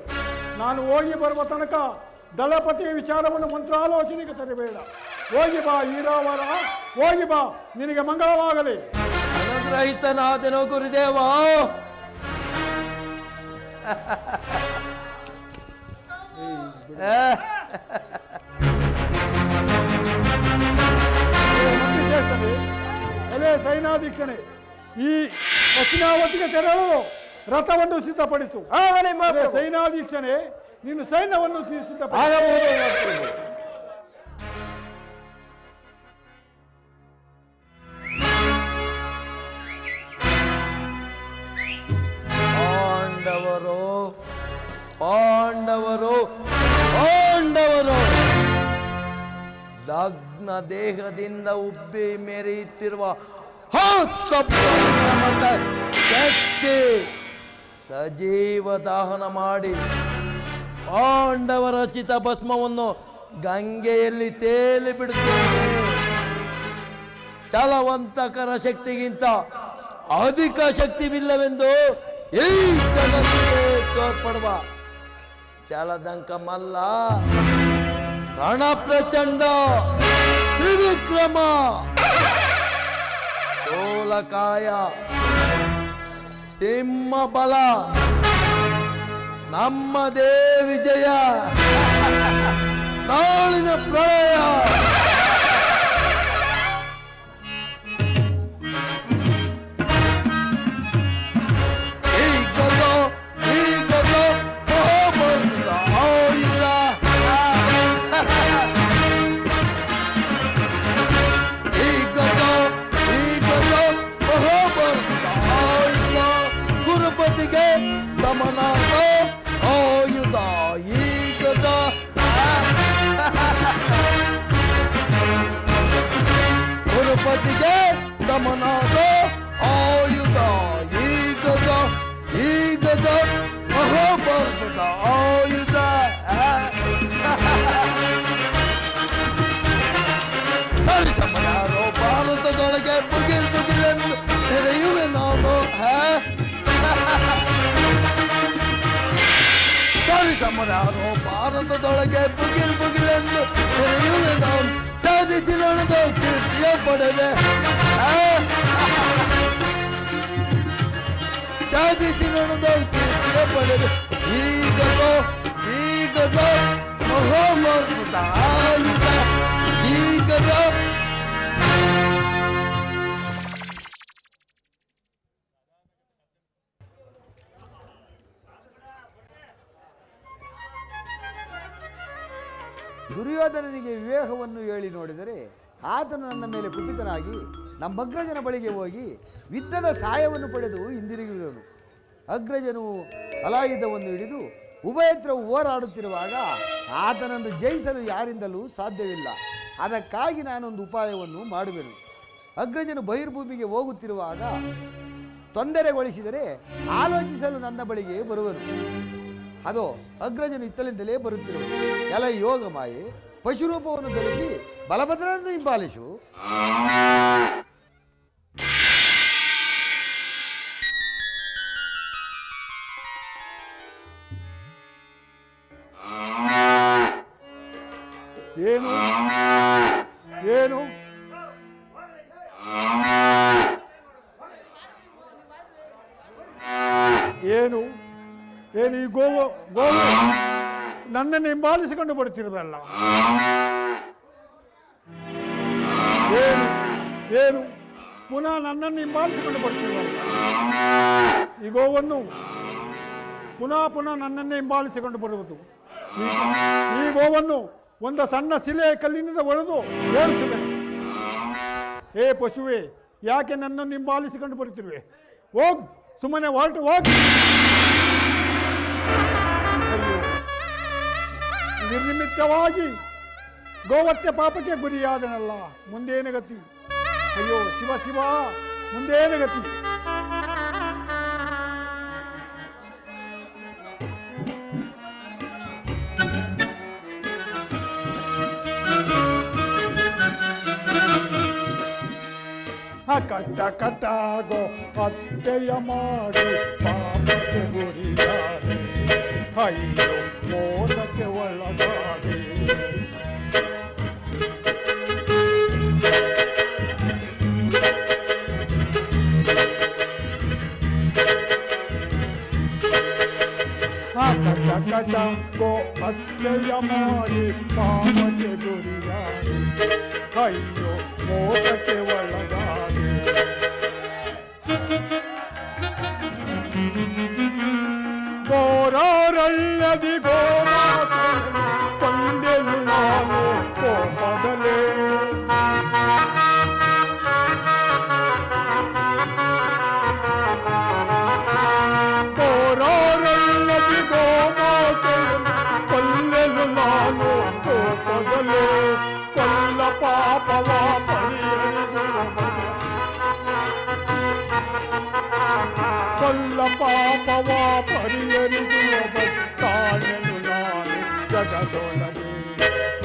ನಾನು ಹೋಗಿ ಬರುವ ತನಕ ದಳಪತಿಯ ವಿಚಾರವನ್ನು ಮಂತ್ರಾಲೋಚನೆಗೆ ತರಬೇಡ. ಹೋಗಿ ಬಾ ಈರಾವರ, ಹೋಗಿ ಬಾ, ನಿನಗೆ ಮಂಗಳವಾಗಲಿ. ಅನುಗ್ರಹಿತನಾದೆನೋ ಗುರುದೇವ. ಎಲೆ ಸೈನಾಧೀಕ್ಷಣೆ, ಈ ದಕ್ಷಿಣಾವತಿಗೆ ತೆರಳಲು ರಥವನ್ನು ಸಿದ್ಧಪಡಿಸು. ಸೈನಾಧೀಕ್ಷಣೆ, ನೀನು ಸೈನ್ಯವನ್ನು ಸಿದ್ಧಪಡಿಸು. ಪಾಂಡವರು ಪಾಂಡವರು ಪಾಂಡವರು ದಗ್ನ ದೇಹದಿಂದ ಉಬ್ಬಿ ಮೆರೆಯುತ್ತಿರುವ ಶಕ್ತಿ ಸಜೀವ ದಹನ ಮಾಡಿ ಪಾಂಡವರ ಚಿತಾಭಸ್ಮವನ್ನು ಗಂಗೆಯಲ್ಲಿ ತೇಲಿ ಬಿಡುತ್ತೇನೆ. ಛಲವಂತಕರ ಶಕ್ತಿಗಿಂತ ಅಧಿಕ ಶಕ್ತಿವಿಲ್ಲವೆಂದು ಈ ಜಗತ್ತಿಗೆ ತೋರ್ಪಡುವ ಛಲದಂಕ ಮಲ್ಲ, ರಣಪ್ರಚಂಡ, ತ್ರಿವಿಕ್ರಮ, ತೋಲಕಾಯ, ಸಿಂಹ ಬಲ, ನಮ್ಮದೇ ವಿಜಯ, ನಾಳಿನ ಪ್ರಳಯ. ಸಮನಾದ ಆಯುಧ ಈಗದ ಗುರುಪತಿಗೆ ಸಮನಾದ ಆಯುಧ ಈಗದ ಈಗದ ಮಹಾಭಾರತದ ಆಯುಧ. ಸರಿಸಮನಾರೋ ಭಾರತದೊಳಗೆ ಬುಗಿಲ್ ಬುಗಿಲೆಂದು ತೆರೆಯುವೆ ನಾನು. ಸರಿಸಮನಾರೋ ಭಾರತದೊಳಗೆ ಬುಗಿಲ್ ಬುಗಿಲೆಂದು ತೆರೆಯುವೆ ನಾನು. ಸಾಧಿಸಿ ನಡೆದು ಕೀರ್ತಿಯ ಪಡೆವೆ. ಸಾಧಿಸಿ ನಡೆದು ಕೀರ್ತಿಯ ಪಡೆವೆ. ಈಗದೋ ಈಗದೋ ಮಹಾಭಾರತದ ಆಯುಧ ಈಗದೋ. ದುರ್ಯೋಧನನಿಗೆ ವಿವೇಕವನ್ನು ಹೇಳಿ ನೋಡಿದರೆ ಆತನು ನನ್ನ ಮೇಲೆ ಕುಪಿತನಾಗಿ ನಮ್ಮ ಅಗ್ರಜನ ಬಳಿಗೆ ಹೋಗಿ ಯುದ್ಧದ ಸಹಾಯವನ್ನು ಪಡೆದು ಹಿಂದಿರುಗಿರುವನು. ಅಗ್ರಜನು ಅಲಾಯುಧವನ್ನು ಹಿಡಿದು ಉಭಯತ್ರವು ಹೋರಾಡುತ್ತಿರುವಾಗ ಆತನನ್ನು ಜಯಿಸಲು ಯಾರಿಂದಲೂ ಸಾಧ್ಯವಿಲ್ಲ. ಅದಕ್ಕಾಗಿ ನಾನೊಂದು ಉಪಾಯವನ್ನು ಮಾಡುವೆನು. ಅಗ್ರಜನು ಬಹಿರ್ಭೂಮಿಗೆ ಹೋಗುತ್ತಿರುವಾಗ ತೊಂದರೆಗೊಳಿಸಿದರೆ ಆಲೋಚಿಸಲು ನನ್ನ ಬಳಿಗೆ ಬರುವನು. ಅದೋ ಅಗ್ರಜನು ಇತ್ತಲಿಂದಲೇ ಬರುತ್ತಿರುವನು. ಎಲ ಯೋಗ ಮಾಯೆ, ಪಶುರೂಪವನ್ನು ಧರಿಸಿ ಬಲಭದ್ರನನ್ನು ಹಿಂಬಾಲಿಸು. ಏನು ಈ ಗೋವು ನನ್ನನ್ನು ಹಿಂಬಾಲಿಸಿಕೊಂಡು ಬರುತ್ತಿರುವುದಲ್ಲ? ಏನು ಪುನಃ ನನ್ನನ್ನು ಹಿಂಬಾಲಿಸಿಕೊಂಡು ಬರ್ತಿರುವಲ್ಲ? ಈ ಗೋವನ್ನು ಪುನಃ ನನ್ನನ್ನೇ ಹಿಂಬಾಲಿಸಿಕೊಂಡು ಬರುವುದು. ಈ ಗೋವನ್ನು ಒಂದು ಸಣ್ಣ ಶಿಲೆಯ ಕಲ್ಲಿನಿಂದ ಒಡೆದು ಓಡಿಸುವೆನು. ಏ ಪಶುವೆ, ಯಾಕೆ ನನ್ನನ್ನು ಹಿಂಬಾಲಿಸಿಕೊಂಡು ಬರುತ್ತಿರುವೆ? ಹೋಗ್, ಸುಮ್ಮನೆ ಹೊರಟು ಹೋಗ್. ಅಯ್ಯೋ, ನಿರ್ನಿಮಿತ್ತವಾಗಿ ಗೋವತ್ಯ ಪಾಪಕ್ಕೆ ಗುರಿಯಾದನಲ್ಲ, ಮುಂದೇನು ಗತಿ? ಅಯ್ಯೋ ಶಿವ ಶಿವ, ಮುಂದೇನು ಗತಿ? ಕಟ್ಟಾಗೋ ಹತ್ಯೆಯ ಮಾಡಿ ಪಾಪಕ್ಕೆ ಗುರಿಯಾದೆ, ಅಯ್ಯೋ ಮೋಸಕ್ಕೆ ಒಳಗಾದೆ. ಕಟ್ಟಾಗೋ ಹತ್ಯೆಯ ಮಾಡಿ ಪಾಪಕ್ಕೆ ಗುರಿಯಾದೆ, ಅಯ್ಯೋ ಮೋಸಕ್ಕೆ ಒಳಗಾದೆ. ಗೋರಲ್ಲದಿ ಗೋಮಾತೆ ಕೊಂದೆನು ನಾನು ಕೋಪದಲೇ. ಗೋರಲ್ಲದಿ ಗೋಮಾತೆ ಕೊಂದೆನು ನಾನು ಕೋಪದಲೇ. ಕೊಲ್ಲ ಪಾಪವ ಕೊಲ್ಲ ಪಾಪವ ಪರಿಹರಿಸುವ ಕಾಣೆನು ನಾನು ಜಗದೊಳಗೆ.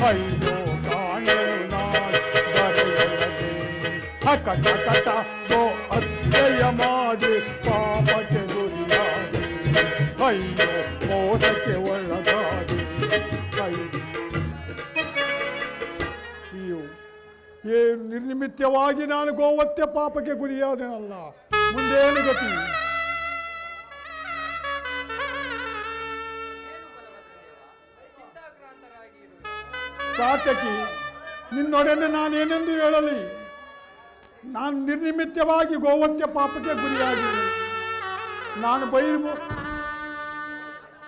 ಅಯ್ಯೋ ಕಾಣೆನು ನಾನು ದರೆಯೊಳಗೆ. ಕಟ ಗೋ ಹತ್ಯೆಯ ಮಾಡಿ ಪಾಪಕ್ಕೆ ಗುರಿಯಾದೆ, ಅಯ್ಯೋ ಮೋಸಕ್ಕೆ ಒಳಗಾದೆ. ಅಯ್ಯೋ, ಏನು ನಿರ್ನಿಮಿತ್ತವಾಗಿ ನಾನು ಗೋವತ್ಯ ಪಾಪಕ್ಕೆ ಗುರಿಯಾದನಲ್ಲ, ಮುಂದೇನು ಗತಿ? ಸಾತಕಿ, ನಿನ್ನೊಡನೆ ನಾನೇನೆಂದು ಹೇಳಲಿ? ನಾನು ನಿರ್ನಿಮಿತ್ತವಾಗಿ ಗೋವತ್ಯ ಪಾಪಕ್ಕೆ ಗುರಿಯಾಗಿದ್ದೇನೆ.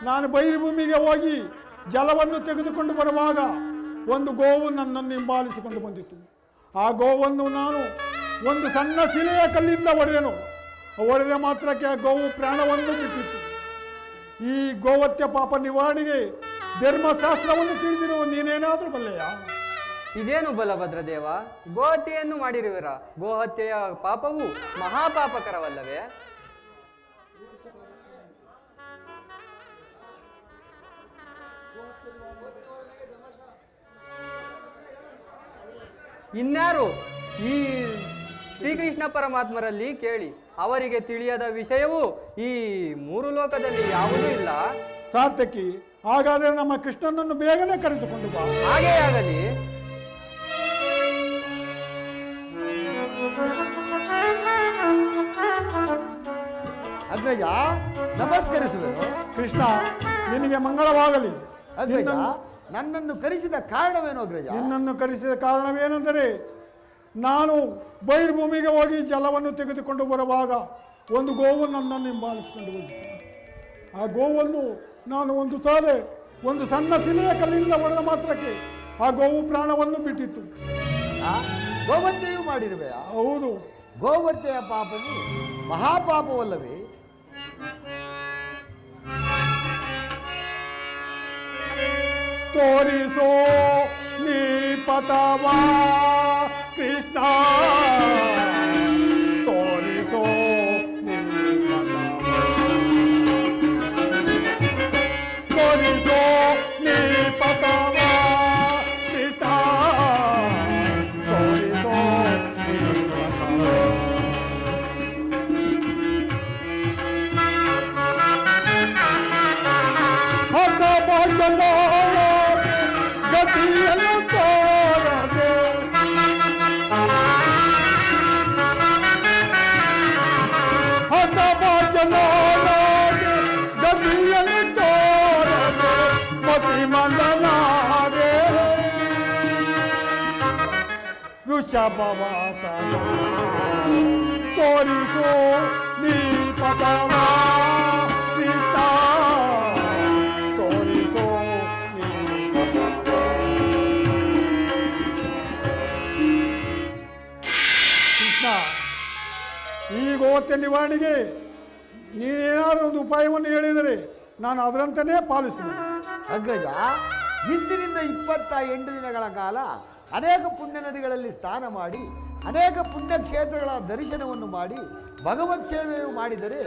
ನಾನು ಬೈರುಭೂಮಿಗೆ ಹೋಗಿ ಜಲವನ್ನು ತೆಗೆದುಕೊಂಡು ಬರುವಾಗ ಒಂದು ಗೋವು ನನ್ನನ್ನು ಹಿಂಬಾಲಿಸಿಕೊಂಡು ಬಂದಿತ್ತು. ಆ ಗೋವನ್ನು ನಾನು ಒಂದು ಸಣ್ಣ ಶಿಲೆಯ ಕಲ್ಲಿಂದ ಹೊಡೆದೆನು. ಹೊಡೆದ ಮಾತ್ರಕ್ಕೆ ಆ ಗೋವು ಪ್ರಾಣವನ್ನು ಬಿಟ್ಟಿತ್ತು. ಈ ಗೋವತ್ಯ ಪಾಪ ನಿವಾರಣೆಗೆ ಧರ್ಮಶಾಸ್ತ್ರವನ್ನು ತಿಳಿದಿರುವ ನೀನೇನಾದರೂ ಬಲ್ಲೆಯಾ? ಇದೇನು ಬಲಭದ್ರದೇವ, ಗೋಹತ್ಯೆಯನ್ನು ಮಾಡಿರುವಿರ? ಗೋಹತ್ಯೆಯ ಪಾಪವು ಮಹಾಪಾಪಕರವಲ್ಲವೇ? ಇನ್ಯಾರು ಈ ಶ್ರೀಕೃಷ್ಣ ಪರಮಾತ್ಮರಲ್ಲಿ ಕೇಳಿ, ಅವರಿಗೆ ತಿಳಿಯದ ವಿಷಯವು ಈ ಮೂರು ಲೋಕದಲ್ಲಿ ಯಾವುದೂ ಇಲ್ಲ. ಸಾರ್ಥಕಿ, ಹಾಗಾದರೆ ನಮ್ಮ ಕೃಷ್ಣನನ್ನು ಬೇಗನೆ ಕರೆದುಕೊಂಡು ಬಾ. ಹಾಗೇ ಆಗಲಿ. ಅಗ್ರಜ, ನಮಸ್ಕರಿಸುವೆನು. ಕೃಷ್ಣ, ನಿನಗೆ ಮಂಗಳವಾಗಲಿ. ಅಗ್ರಜ, ನನ್ನನ್ನು ಕರೆಸಿದ ಕಾರಣವೇನು ಅಗ್ರಜ? ನಿನ್ನನ್ನು ಕರೆಸಿದ ಕಾರಣವೇನೆಂದರೆ, ನಾನು ಬೈರ್ಭೂಮಿಗೆ ಹೋಗಿ ಜಲವನ್ನು ತೆಗೆದುಕೊಂಡು ಬರುವಾಗ ಒಂದು ಗೋವು ನನ್ನನ್ನು ಹಿಂಬಾಲಿಸಿಕೊಂಡು ಬಂದಿತ್ತು. ಆ ಗೋವನ್ನು ನಾನು ಒಂದು ಸಣ್ಣ ಶಿಲೆಯ ಕಲ್ಲಿಂದ ಹೊಡೆದ ಮಾತ್ರಕ್ಕೆ ಆ ಗೋವು ಪ್ರಾಣವನ್ನು ಬಿಟ್ಟಿತ್ತು. ಗೋವತ್ಯೆಯೂ ಮಾಡಿರುವೆಯಾ? ಹೌದು. ಗೋವತ್ಯೆಯ ಪಾಪವು ಮಹಾಪಾಪವಲ್ಲವೇ? ತೋರಿಸೋ ನೀ ಪತವಾ ಕೃಷ್ಣ, ತೋರಿಸೋ ನೀ ಪತವಾ, ತೋರಿಸೋ ನೀ ಪತವಾ ಕೃಷ್ಣ, ತೋರಿಸೋ ನೀ ಪತವಾ. ಗತಿಯನ್ನು ತೋರದೆ ಹಠ ಭಾಗ್ಯ ಗತಿಯನ್ನು ಶಪವಾತನ ತೋರಿತು ನೀ ಪದವ ಕೃಷ್ಣ ತೋರಿತು ನೀ ಪದವ. ಕೃಷ್ಣ, ಈ ಗೋವತ್ಯ ನಿವಾರಣೆಗೆ ನೀನೇನಾದರೂ ಒಂದು ಉಪಾಯವನ್ನು ಹೇಳಿದರೆ ನಾನು ಅದರಂತೆಯೇ ಪಾಲಿಸುವೆ. ಅಗ್ರಜ, ಇಂದಿನಿಂದ 28 ದಿನಗಳ ಕಾಲ ಅನೇಕ ಪುಣ್ಯ ನದಿಗಳಲ್ಲಿ ಸ್ನಾನ ಮಾಡಿ ಅನೇಕ ಪುಣ್ಯಕ್ಷೇತ್ರಗಳ ದರ್ಶನವನ್ನು ಮಾಡಿ ಭಗವತ್ ಸೇವೆಯು ಮಾಡಿದರೆ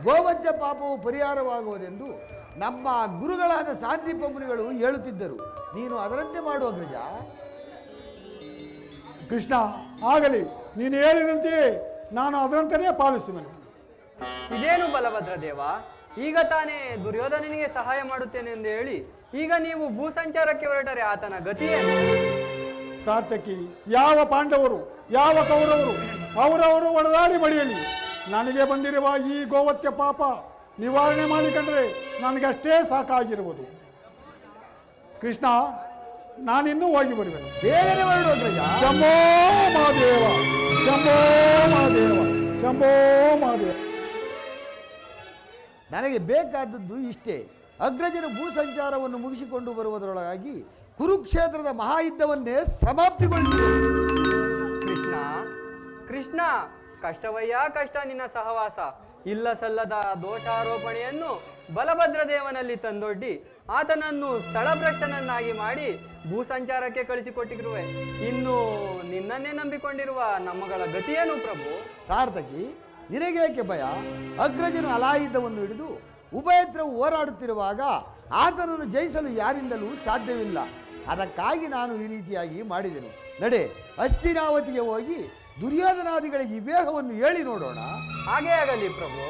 ಗೋವತ್ಯ ಪಾಪವು ಪರಿಹಾರವಾಗುವುದೆಂದು ನಮ್ಮ ಗುರುಗಳಾದ ಸಾಂದೀಪ ಮುನಿಗಳು ಹೇಳುತ್ತಿದ್ದರು. ನೀನು ಅದರಂತೆ ಮಾಡು ಅಗ್ರಜ. ಕೃಷ್ಣ, ಆಗಲಿ, ನೀನು ಹೇಳಿದಂತೆಯೇ ನಾನು ಅದರಂತೆಯೇ ಪಾಲಿಸುವೆನು. ಇದೇನು ಬಲಭದ್ರ ದೇವ, ಈಗ ತಾನೇ ದುರ್ಯೋಧನನಿಗೆ ಸಹಾಯ ಮಾಡುತ್ತೇನೆ ಎಂದು ಹೇಳಿ ಈಗ ನೀವು ಭೂಸಂಚಾರಕ್ಕೆ ಹೊರಟರೆ ಆತನ ಗತಿಯೇನು? ಸಾರ್ಥಕಿ, ಯಾವ ಪಾಂಡವರು ಯಾವ ಕೌರವರು ಅವರವರು ಒಡೆದಾಡಿ ಬಡಿಯಲಿ, ನನಗೆ ಬಂದಿರುವ ಈ ಗೋವತ್ಯ ಪಾಪ ನಿವಾರಣೆ ಮಾಡಿಕೊಂಡ್ರೆ ನನಗಷ್ಟೇ ಸಾಕಾಗಿರುವುದು. ಕೃಷ್ಣ, ನಾನಿನ್ನೂ ಹೋಗಿ ಬರುವೆನು. ಬೇಗನೆ ಹೊರಡು ಅಗ್ರಜ. ಶಂಭೋ ಮಹಾದೇವ, ಶಂಭೋ ಮಹಾದೇವ, ಶಂಭೋ ಮಹಾದೇವ. ನನಗೆ ಬೇಕಾದದ್ದು ಇಷ್ಟೇ. ಅಗ್ರಜನ ಭೂ ಸಂಚಾರವನ್ನು ಮುಗಿಸಿಕೊಂಡು ಬರುವುದರೊಳಗಾಗಿ ಕುರುಕ್ಷೇತ್ರದ ಮಹಾಯುದ್ಧವನ್ನೇ ಸಮಾಪ್ತಿಗೊಳಿಸಿದೆ. ಕೃಷ್ಣ ಕೃಷ್ಣ, ಕಷ್ಟವಯ್ಯ ಕಷ್ಟ ನಿನ್ನ ಸಹವಾಸ. ಇಲ್ಲ ಸಲ್ಲದ ದೋಷಾರೋಪಣೆಯನ್ನು ಬಲಭದ್ರ ದೇವನಲ್ಲಿ ತಂದೊಡ್ಡಿ ಆತನನ್ನು ಸ್ಥಳಭ್ರಷ್ಟನನ್ನಾಗಿ ಮಾಡಿ ಭೂಸಂಚಾರಕ್ಕೆ ಕಳಿಸಿಕೊಟ್ಟಿರುವೆ. ಇನ್ನು ನಿನ್ನನ್ನೇ ನಂಬಿಕೊಂಡಿರುವ ನಮ್ಮಗಳ ಗತಿಯೇನು ಪ್ರಭು? ಸಾರ್ಥಕಿ, ನಿನಗೇಕೆ ಭಯ? ಅಗ್ರಜನು ಅಲಾಯುಧವನ್ನು ಹಿಡಿದು ಉಭಯತ್ರ ಹೋರಾಡುತ್ತಿರುವಾಗ ಆತನನ್ನು ಜಯಿಸಲು ಯಾರಿಂದಲೂ ಸಾಧ್ಯವಿಲ್ಲ. ಅದಕ್ಕಾಗಿ ನಾನು ಈ ರೀತಿಯಾಗಿ ಮಾಡಿದೆನು. ನಡೆ, ಹಸ್ತಿನಾವತಿಗೆ ಹೋಗಿ ದುರ್ಯೋಧನಾದಿಗಳಿಗೆ ಈ ವೇಗವನ್ನು ಹೇಳಿ ನೋಡೋಣ. ಹಾಗೇ ಆಗಲಿ ಪ್ರಭು.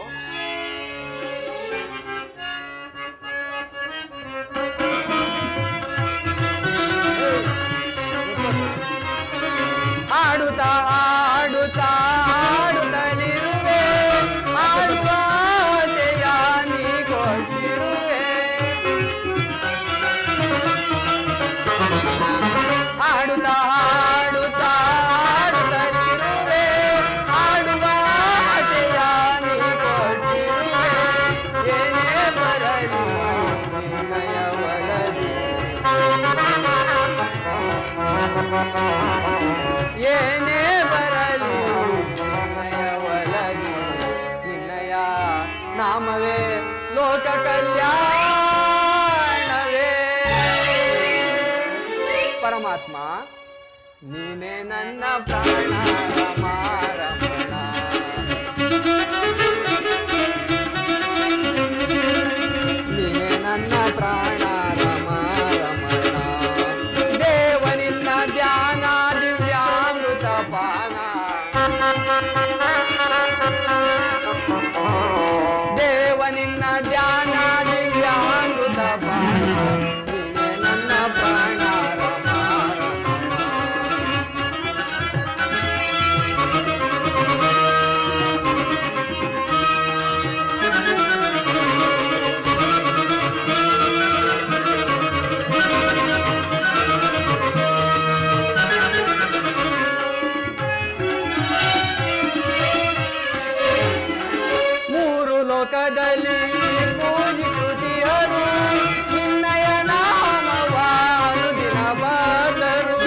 ಆಡುತ್ತಾ ಆಡುತ್ತಾ ಆಡುತ್ತಲಿರುವೆ, ಆಡುವ ಆಸೆಯ ನೀ ಕೊಟ್ಟಿರುವೆ. ಆಡುತ್ತಾ ಆಡುತ್ತಾ ಆಡುತ್ತಲಿರುವೆ, ಆಡುವ ಆಸೆಯ ನೀ ಕೊಟ್ಟಿರುವೆ. ಏನೇ ಬರಲಿ ನಿನ್ನಯ ಒಲದಿ, ಏನೇ ಬರಲಿ ನಿನ್ನಯ ಒಲದಿ, ನಿನ್ನಯ ನಾಮವೇ ಲೋಕ ಕಲ್ಯಾಣವೇ. ಪರಮಾತ್ಮ, ನೀನೇ ನನ್ನ ಪ್ರಾಣ ರಮಾರಮಣ. ನೀನೇ ನನ್ನ ಪ್ರಾಣ ರಮಾರಮಣ. ದೇವ ನಿನ್ನ ಧ್ಯಾನ ದಿವ್ಯಾಮೃತ ಪಾನ. ದೇವ ನಿನ್ನ ಧ್ಯಾನ ದಿವ್ಯಾಮೃತ ಪಾನ. ನೀನೇ ನನ್ನ ಪ್ರಾಣ ರಮಾರಮಣ. ಮೂರು ಲೋಕದಲ್ಲಿ ಪೂಜಿಸುತ್ತಿಹರು ನಿನ್ನಯ ನಾಮವ ಅನುದಿನ ಬದರು.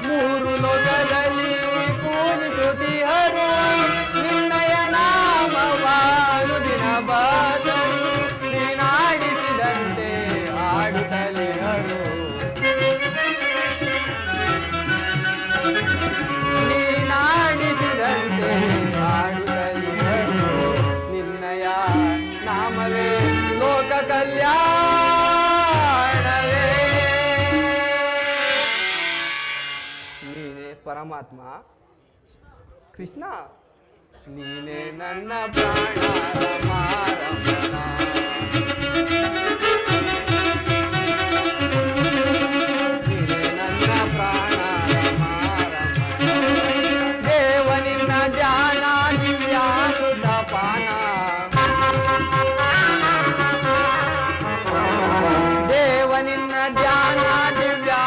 ಮೂರು ಲೋಕದಲ್ಲಿ ಪೂಜಿಸುತ್ತಿಹರು ನಿನ್ನಯ ನಾಮವ ಅನುದಿನ ಬದರು. ನೀನಾಡಿಸಿದಂತೆ ಆಡುತ್ತಲಿಹರು, ನೀನಾಡಿಸಿದಂತೆ ಆಡುತ್ತಲಿಹರು. ನಿನ್ನಯ ನಾಮವೇ ಲೋಕ ಕಲ್ಯಾಣವೇ. ನೀನೇ ಪರಮಾತ್ಮ. ಕೃಷ್ಣ, ನೀನೇ ನನ್ನ ಪ್ರಾಣ ರಮಾರಮಣ. ನೀನೇ ನನ್ನ ಪ್ರಾಣ ರಮಾರಮಣ. ದೇವ ನಿನ್ನ ಧ್ಯಾನ ದಿವ್ಯಾಮೃತ ಪಾನ. ದೇವ ನಿನ್ನ ಧ್ಯಾನ ದಿವ್ಯಾ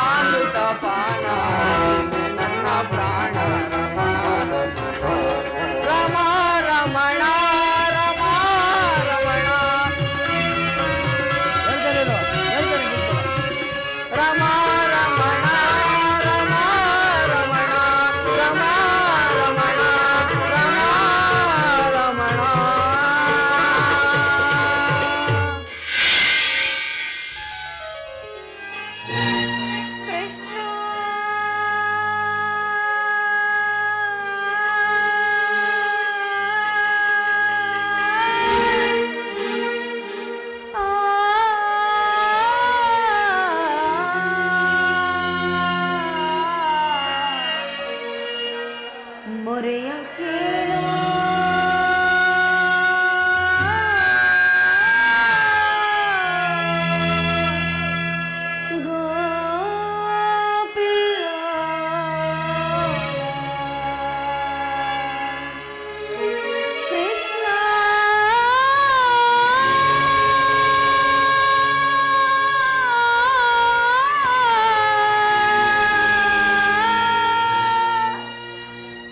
ಮೊರೆಯ ಕೇಳೋ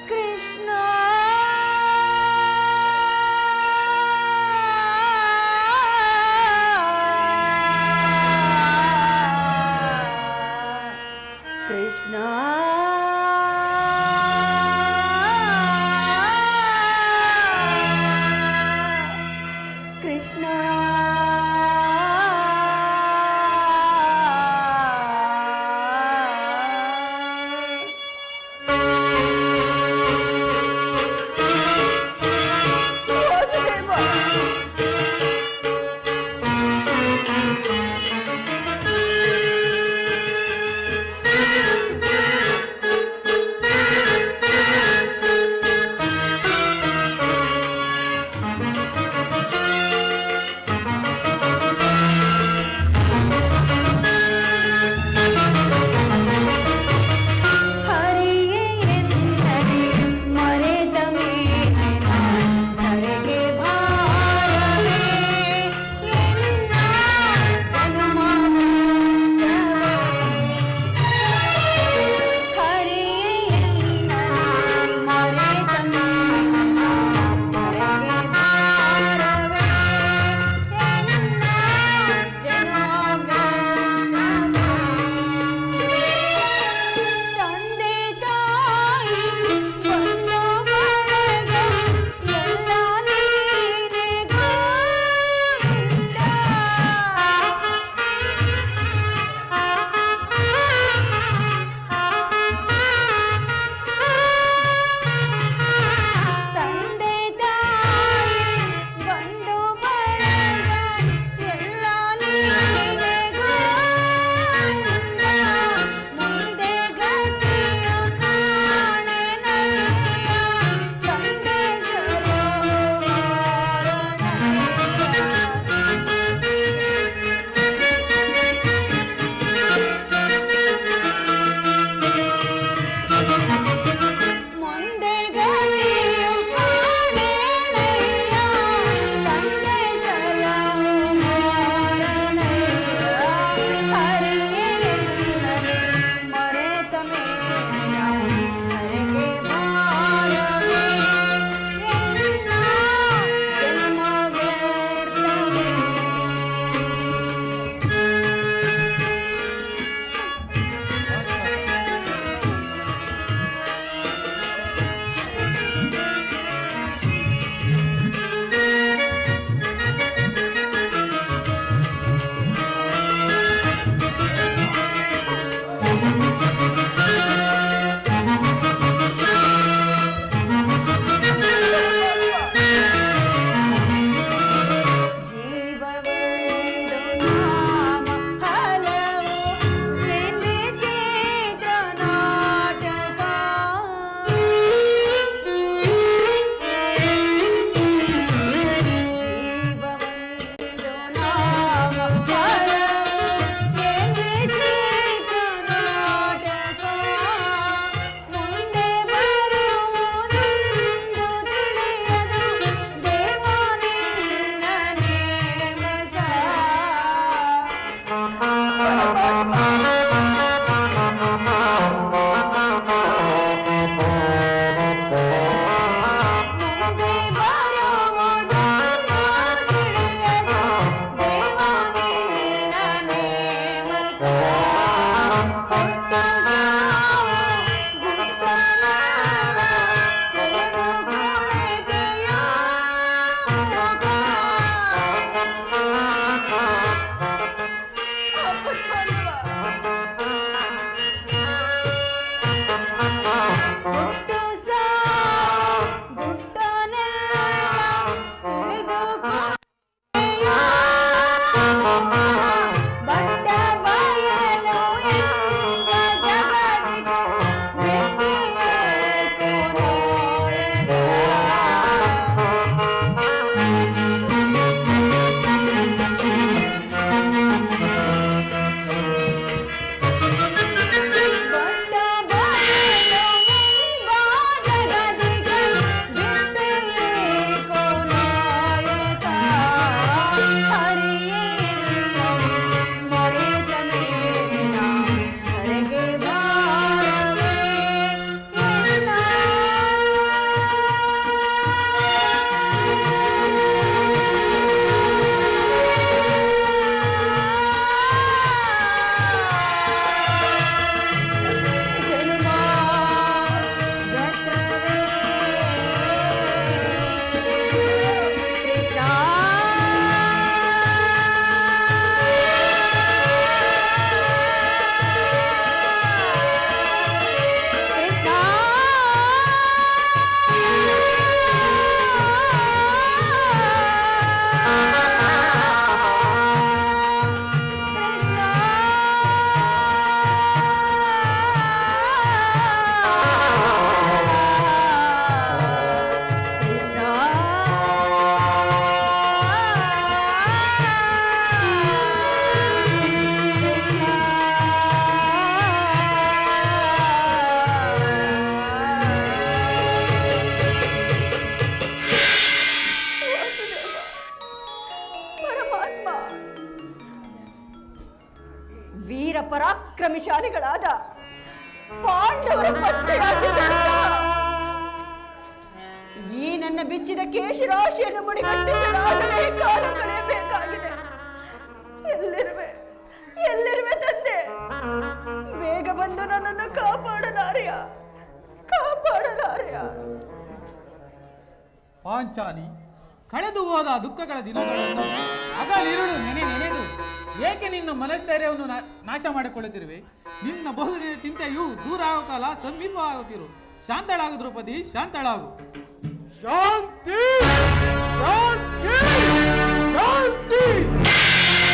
ಕೃಷ್ಣ ಪತ್ತೆಯಾಗಿದೆ ಅಣ್ಣ. ಈ ನನ್ನ ಬಿಚ್ಚಿದ ಕೇಶರಾಶಿಯನ್ನು ಮುಡಿಗಟ್ಟಿಸಲಾಗಲೇ ಕಾಲ ಕಳೆಯಬೇಕಾಗಿದೆ. ಎಲ್ಲಿರುವೆ ತಂದೆ? ಬೇಗ ಬಂದು ನನ್ನನ್ನು ಕಾಪಾಡಲಾರೆಯ? ಪಾಂಚಾಲಿ, ಕಳೆದು ಹೋದ ದುಃಖಗಳ ದಿನಗಳನ್ನು ಹಗಲಿರುಳು ನೆನೆದು ಏಕೆ ನಿನ್ನ ಮನಸ್ಥೈರ್ಯವನ್ನು ನಾಶ ಮಾಡಿಕೊಳ್ಳುತ್ತಿರುವೆ? ನಿನ್ನ ಬಹುದಿನ ಚಿಂತೆಯು ದೂರ ಆಗೋ ಕಾಲ ಸಮೀಪವಾಗುತ್ತಿರು. ಶಾಂತಳಾಗು ದ್ರೌಪದಿ, ಶಾಂತಳಾಗು. ಶಾಂತಿ ಶಾಂತಿ ಶಾಂತಿ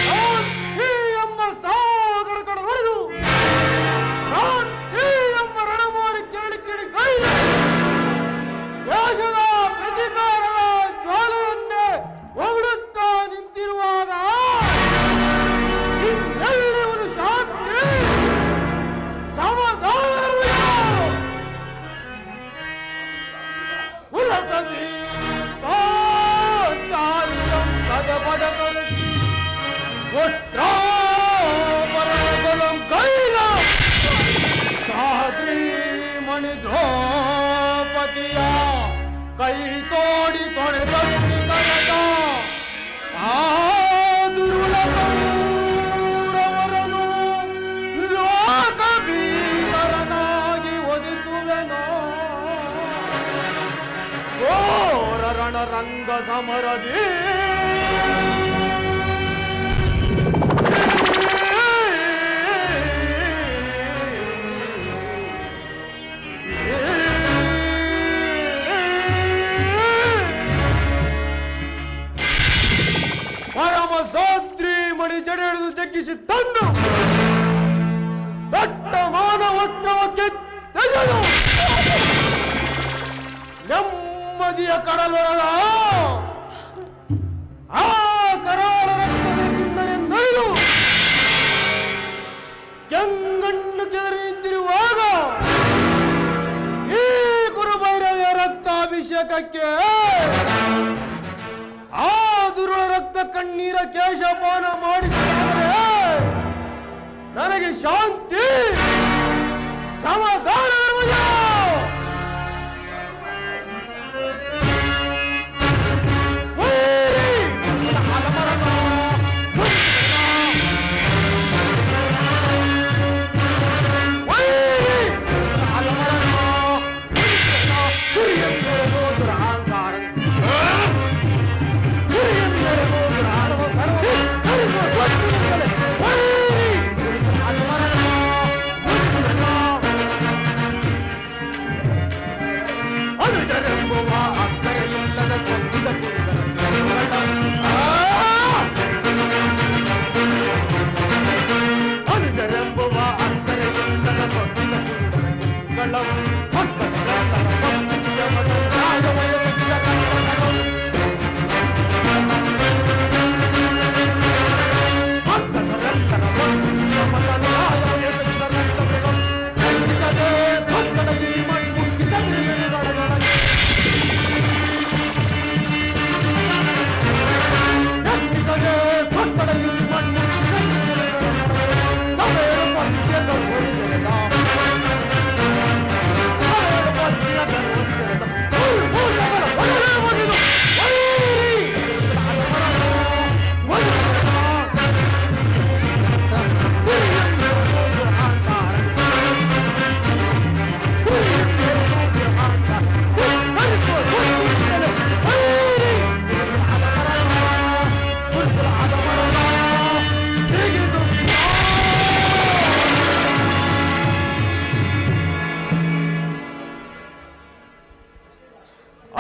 ಶಾಂತಿ ಎಂಬ ಸಾಗರ ಕಡೆ ಹೊಡೆದು ಶಾಂತಿ ಎಂಬ ರಣಮಾಡಿ ಕೇಳಿ ಗೈದು ದೇಶದ ಪ್ರತಿಕಾರದ ಜ್ವಾಲೆಯನ್ನೇ ಹೊಗಳುತ್ತಾ ನಿಂತಿರುವಾಗ ಇನ್ನೆಲ್ಲಿರುವುದು ಶಾಂತಿ ಸಮಾಧಾನವಿಲ್ಲ. ಉಲ್ಲಸತಿ ಪಾಂಚಾಲಿಯಂ ಕದಪಡಕರಿಸಿ ವಸ್ತ್ರಾಭರಣಗಳಂ ಕೈಲ ಸಾದ್ರಿ ಮಣಿ ದ್ರೌಪದಿಯ ಕೈ ತೋಡಿ ತೊಡೆದಟ್ಟಿ ಕರೆದ ಆ ದುರುಳ ಕೌರವರನು ಲೋಕ ಬೀರನಾಗಿ ಒದಿಸುವೆನೋ. ಘೋರ ರಣರಂಗ ಸಮರದಿ ಪರಮ ಸಾದ್ರಿ ಮಣಿ ಜಡೆ ಹಿಡಿದು ಜಗ್ಗಿಸಿ ತಂದು ದಟ್ಟ ಮಾನವಸ್ತ್ರವಕ್ಕೆ ತೆಗೆದು ನೆಮ್ಮದಿಯ ಕಡಲೊಳಗ ಆ ಕರಾಳ ರಕ್ತದಿಂದಲೇ ನರಿದು ಕೆಂಗಣ್ಣು ಕೆದರಿ ನಿಂತಿರುವಾಗ ಈ ಕುರುಭೈರವಿಯ ರಕ್ತಾಭಿಷೇಕಕ್ಕೆ ಆ ದುರುಳ ರಕ್ತ ಕಣ್ಣೀರ ಕೇಶಪಾನ ಮಾಡಿಸಿದರೆ ನನಗೆ ಶಾಂತಿ ಸಮಾಧಾನ ಇರುವುದು.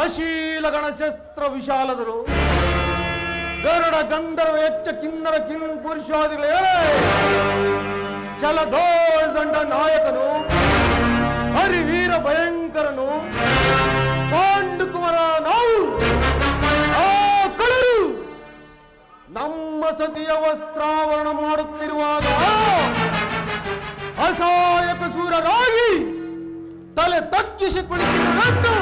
ಅಶೀಲ ಗಣಶಸ್ತ್ರ ವಿಶಾಲದರು ಗರುಡ ಗಂಧರ್ವ ಎಚ್ಚ ಕಿನ್ನರ ಕಿನ್ ಪುರುಷಾದಿಗಳೇ ಚಲಧೋಳ್ ದಂಡ ನಾಯಕನು ಹರಿವೀರ ಭಯಂಕರನು ಪಾಂಡುಕುಮಾರ ನಾವು ಆ ಕಳರು ನಮ್ಮ ಸತಿಯ ವಸ್ತ್ರಾವರಣ ಮಾಡುತ್ತಿರುವಾಗ ಅಸಹಾಯಕ ಸೂರರಾಗಿ ತಲೆ ತಗ್ಗಿಸಿ ಕುಳಿತಿರುವೆಂದು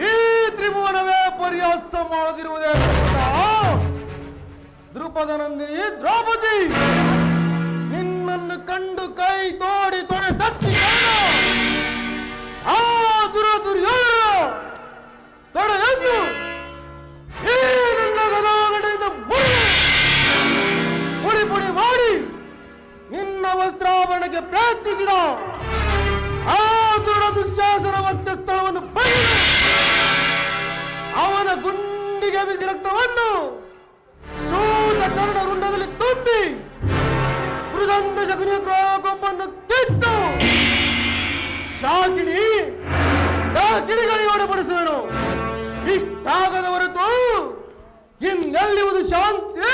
ಈ ತ್ರಿಭುವನವೇ ಪರ್ಯಾಸ ಮಾಡದಿರುವುದೇ ದ್ರುಪದನಂದಿನಿ ದ್ರೌಪದಿ ನಿನ್ನನ್ನು ಕಂಡು ಕೈ ತೋಡಿ ತೊಡೆ ತಟ್ಟಿ ಬೆಂಕಿಗೆ ಬಿಸಿ ರಕ್ತವನ್ನು ಶೂದ ಕರ್ಣ ರುಂಡದಲ್ಲಿ ತುಂಬಿ ಮೃದಂತ ಶಕುನಿಯ ಕೊಬ್ಬನ್ನು ಕಿತ್ತು ಶಾಕಿಣಿ ಗಿಳಿಗಳಿಗೆ ಒಡಪಡಿಸುವೆನು. ಇಷ್ಟಾಗದ ಹೊರತು ಇನ್ನೆಲ್ಲಿವುದು ಶಾಂತಿ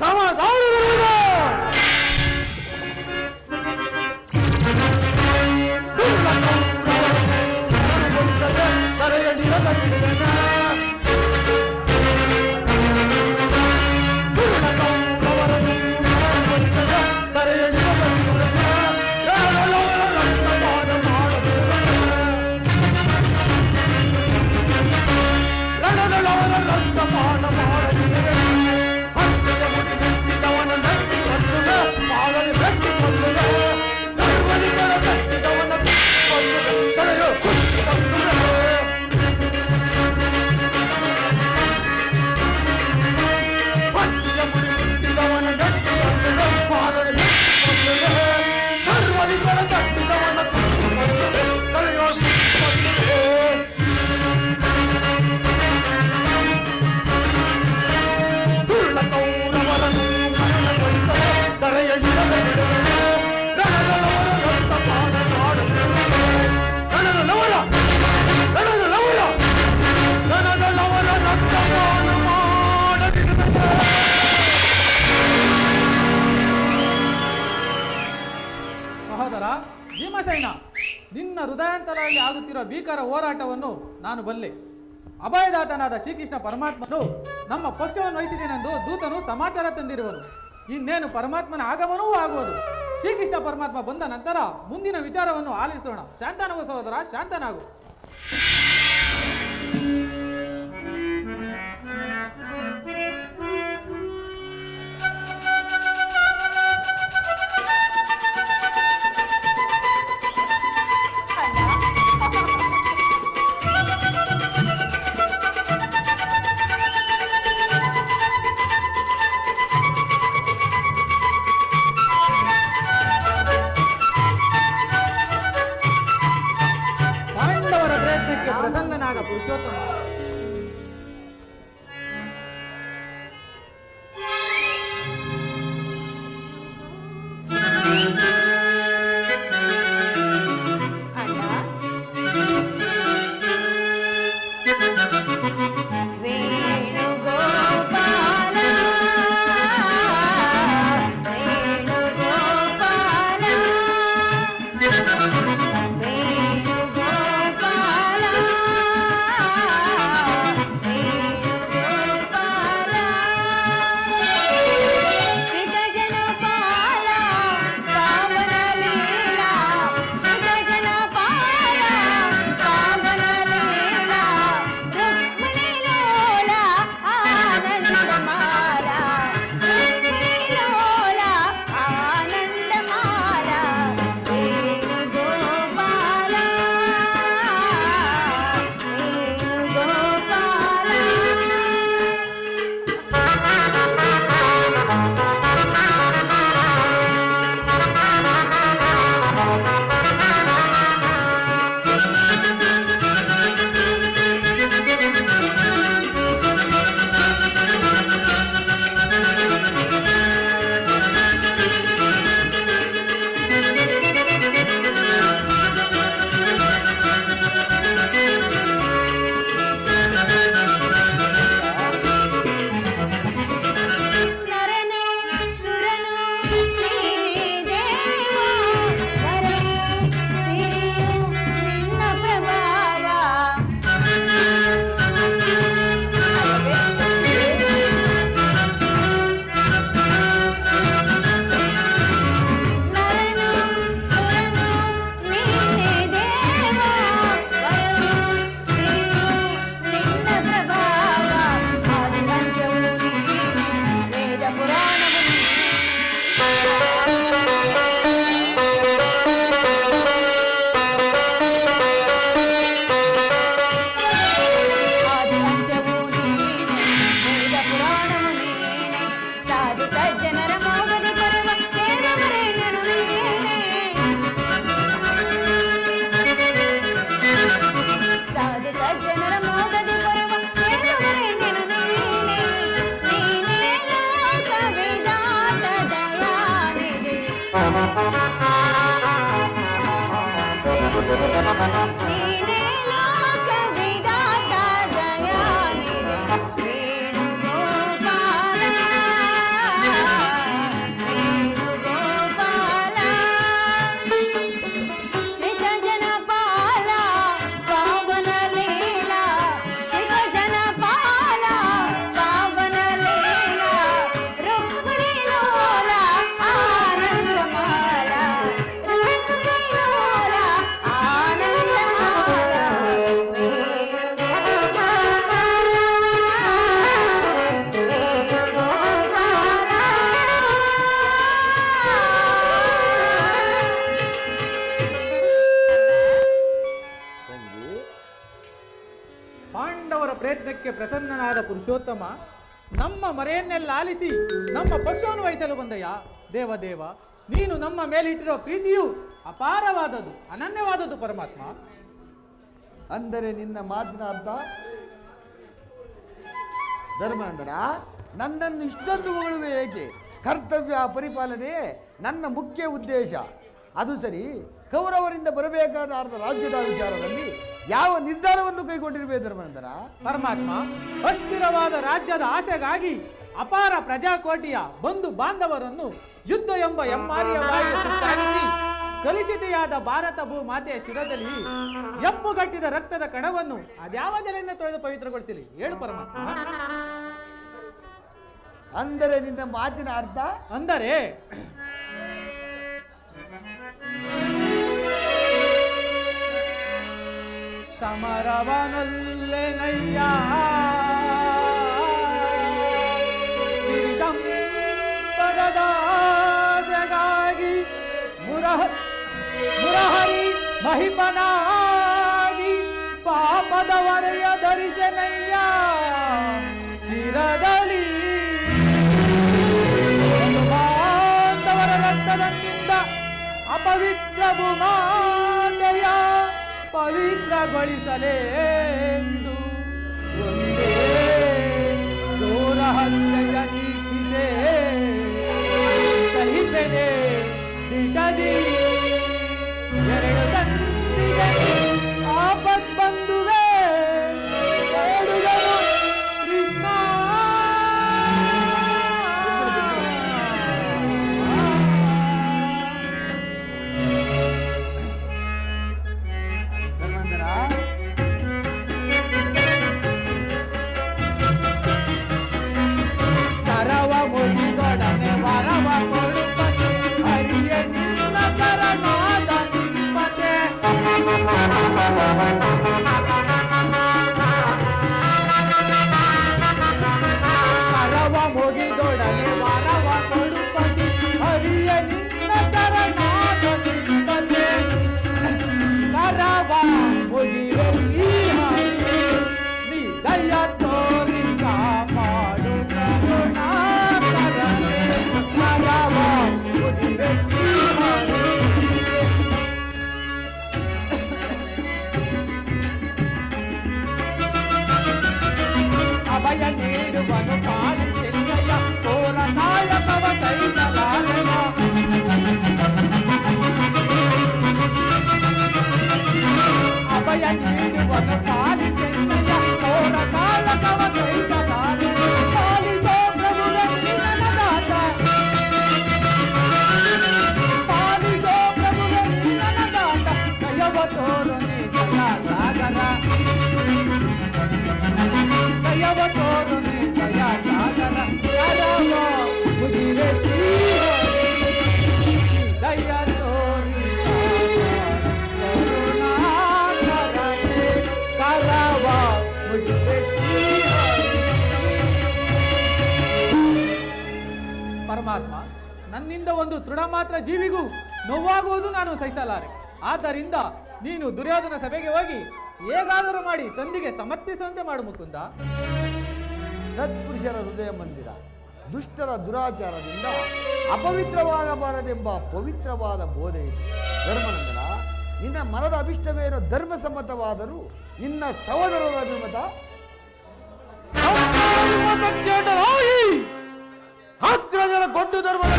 ಸಮಾಧಾನವಿರುವುದ? ಸಹೋದರ ಭೀಮಸೇನ, ನಿನ್ನ ಹೃದಯಾಂತರದಲ್ಲಿ ಆಗುತ್ತಿರುವ ಭೀಕರ ಹೋರಾಟವನ್ನು ನಾನು ಬಲ್ಲೆ. ಅಭಯದಾತನಾದ ಶ್ರೀಕೃಷ್ಣ ಪರಮಾತ್ಮನು ನಮ್ಮ ಪಕ್ಷವನ್ನು ವಹಿಸಿದೆನೆಂದು ದೂತನು ಸಮಾಚಾರ ತಂದಿರುವನು. ಇನ್ನೇನು ಪರಮಾತ್ಮನ ಆಗಮನವೂ ಆಗುವುದು. ಶ್ರೀಕೃಷ್ಣ ಪರಮಾತ್ಮ ಬಂದ ನಂತರ ಮುಂದಿನ ವಿಚಾರವನ್ನು ಆಲಿಸೋಣ. ಶಾಂತನಾಗು ಸಹೋದರ, ಶಾಂತನಾಗು. ಪ್ರಸನ್ನನಾದ ಪುರುಷೋತ್ತಮ ನೀನೇ ಲೋಕ ವಿಧಾತ ದಯಾನಿಧಿ ವೇಣುಗೋಪಾಲ ವೇಣುಗೋಪಾಲ ಶ್ರೀತ ಜನಪಾಲ ಪಾವನ ಲೀಲಾ ಶ್ರೀತ ಜನಪಾಲ ಪಾವನ ಲೀಲಾ ರುಕ್ಮಿಣಿ ಲೋಲ ಆನಂದಮಾಲ ರುಕ್ಮಿಣಿ ಲೋಲ ಆನಂದಮಾಲ ತಂಗಿ, ಪಾಂಡವರ ಪ್ರಯತ್ನಕ್ಕೆ ಪ್ರಸನ್ನನಾದ ಪುರುಷೋತ್ತಮ ನಮ್ಮ ಮರೆಯನ್ನೆಲ್ಲ ಆಲಿಸಿ ನಮ್ಮ ಪಕ್ಷವನ್ನು ವಹಿಸಲು ಬಂದಯ್ಯ. ದೇವ ನೀನು ನಮ್ಮ ಮೇಲಿಟ್ಟಿರೋ ಪ್ರೀತಿಯು ಅಪಾರವಾದದ್ದು, ಅನನ್ಯವಾದದ್ದು ಪರಮಾತ್ಮ. ಅಂದರೆ ನಿನ್ನ ಮಾತಿನ ಅರ್ಥ ಧರ್ಮನಂದನ, ನನ್ನನ್ನು ಇಷ್ಟೊಂದು ಹೊಗಳುವೆ ಏಕೆ? ಕರ್ತವ್ಯ ಪರಿಪಾಲನೆ ನನ್ನ ಮುಖ್ಯ ಉದ್ದೇಶ. ಅದು ಸರಿ, ಕೌರವರಿಂದ ಬರಬೇಕಾದ ಅರ್ಧ ರಾಜ್ಯದ ವಿಚಾರದಲ್ಲಿ ಯಾವ ನಿರ್ಧಾರವನ್ನು ಕೈಗೊಂಡಿರಬೇಕು ಧರ್ಮನಂದನ? ಪರಮಾತ್ಮ, ಅಸ್ಥಿರವಾದ ರಾಜ್ಯದ ಆಸೆಗಾಗಿ ಅಪಾರ ಪ್ರಜಾಕೋಟಿಯ ಬಂಧು ಬಾಂಧವರನ್ನು ಯುದ್ಧ ಎಂಬ ಎಮ್ಮಾರಿಯ ಬಾಯಿಗೆ ತುತ್ತಾಗಿಸಿ ಕಲುಷಿತೆಯಾದ ಭಾರತ ಭೂ ಮಾತೆಯ ಶಿರದಲ್ಲಿ ಎಪ್ಪುಗಟ್ಟಿದ ರಕ್ತದ ಕಣವನ್ನು ಅದ್ಯಾವ ಜಲದಿಂದ ತೊಳೆದು ಪವಿತ್ರಗೊಳಿಸಲಿ ಹೇಳು ಪರಮಾತ್ಮ. ಅಂದರೆ ನಿನ್ನ ಮಾತಿನ ಅರ್ಥ ಅಂದರೆ ಸಮರವನಲ್ಲೆನಯ್ಯ ಪದದಾಸೆಗಾಗಿ ಮುರಹರಿ ಮಹಿಪನಾಗಿ ಪಾಪದ ವರೆಯ ಧರಿಸನಯ್ಯ ಶಿರದಲ್ಲಿ ಬಾಂಧವರ ರಕ್ತದಿಂದ ಅಪವಿತ್ರ ಭೂಮಾತೆಯ ಪವಿತ್ರಗೊಳಿಸಲೆಂದು ಒಂದೇ ಘೋರ ಹತ್ಯೆಯ ನೀತಿದೆ ಸಹಿಸೆನೆ ದಿಟದಿ ಎರಡು ತಂದಿಗೆ ಆಪತ್ ಬಂದುವೆ ಹೇಳುಗನು ಕೃಷ್ಣ. ಧರ್ಮನಂದನ, ಸರವ ಮುಗಿದೊಡನೆ ವರವ ಕೊಡುಪತಿ ಹರಿಯ ನಿನ್ನ ಕರನಾದ ನಿಪತೆ. ಸರವ ಮುಗಿದೊಡನೆ ವರವ ಕೊಡುಪತಿ ಹರಿಯ ನಿನ್ನ ಕರನಾದ ನಿಪತೆ. ಸರವ ಮುಗಿರೆ ಈ ಹರಿ ನೀ ದಯ ತೋರಿ ಕಾಪಾಡು ಕರುಣಾಕರನೆ. ಸರವ ಮುಗಿರೆ ಈ ಹರಿ ಅಭಯ ನೀಡುವನು ಪಾಲಿ ಚೆನ್ನಯ್ಯ ತೋರ ನಾಯಕವ ಕೈಸಲಾರನ. ಅಭಯ ನೀಡುವನು ಪಾಲಿ ಚೆನ್ನಯ್ಯ ತೋರ ನಾಯಕವ ಕೈಸಲಾರನ. ಪಾಲಿಸೋ ಪ್ರಭುವೆ ನಿನ್ನ ದಾಸ, ಪಾಲಿಸೋ ಪ್ರಭುವೆ ನಿನ್ನ ದಾಸ, ಜಯವ ತೋರು ನೀ ಸಾಗರ. ದಯವ ತೋರು ನೀ ದಯಾ ಸಾಗರ. ಕರವ ಮುಗಿರೆ ದಯ ತೋರಿ ಕರುಣಾಕರನೆ. ಕರವ ಮುಗಿರೆ ಪರಮಾತ್ಮ, ನನ್ನಿಂದ ಒಂದು ತೃಣ ಮಾತ್ರ ಜೀವಿಗೂ ನೋವಾಗುವುದು ನಾನು ಸಹಿಸಲಾರೆ. ಆದ್ದರಿಂದ ನೀನು ದುರ್ಯೋಧನ ಸಭೆಗೆ ಹೋಗಿ ಹೇಗಾದರೂ ಮಾಡಿ ಸಂಧಿಗೆ ಸಮರ್ಪಿಸುವಂತೆ ಮಾಡು ಮುಕುಂದ. ಸತ್ಪುರುಷರ ಹೃದಯ ಮಂದಿರ ದುಷ್ಟರ ದುರಾಚಾರದಿಂದ ಅಪವಿತ್ರವಾಗಬಾರದೆಂಬ ಪವಿತ್ರವಾದ ಬೋಧೆ ಇದೆ. ಧರ್ಮನಂದನ, ನಿನ್ನ ಮನದ ಅಭಿಷ್ಟವೇನೋ ಧರ್ಮಸಮ್ಮತವಾದರೂ ನಿನ್ನ ಸಹೋದರರ ಅಭಿಮತ ಅಗ್ರಜರ ಗೊಂಡು ಧರ್ಮದ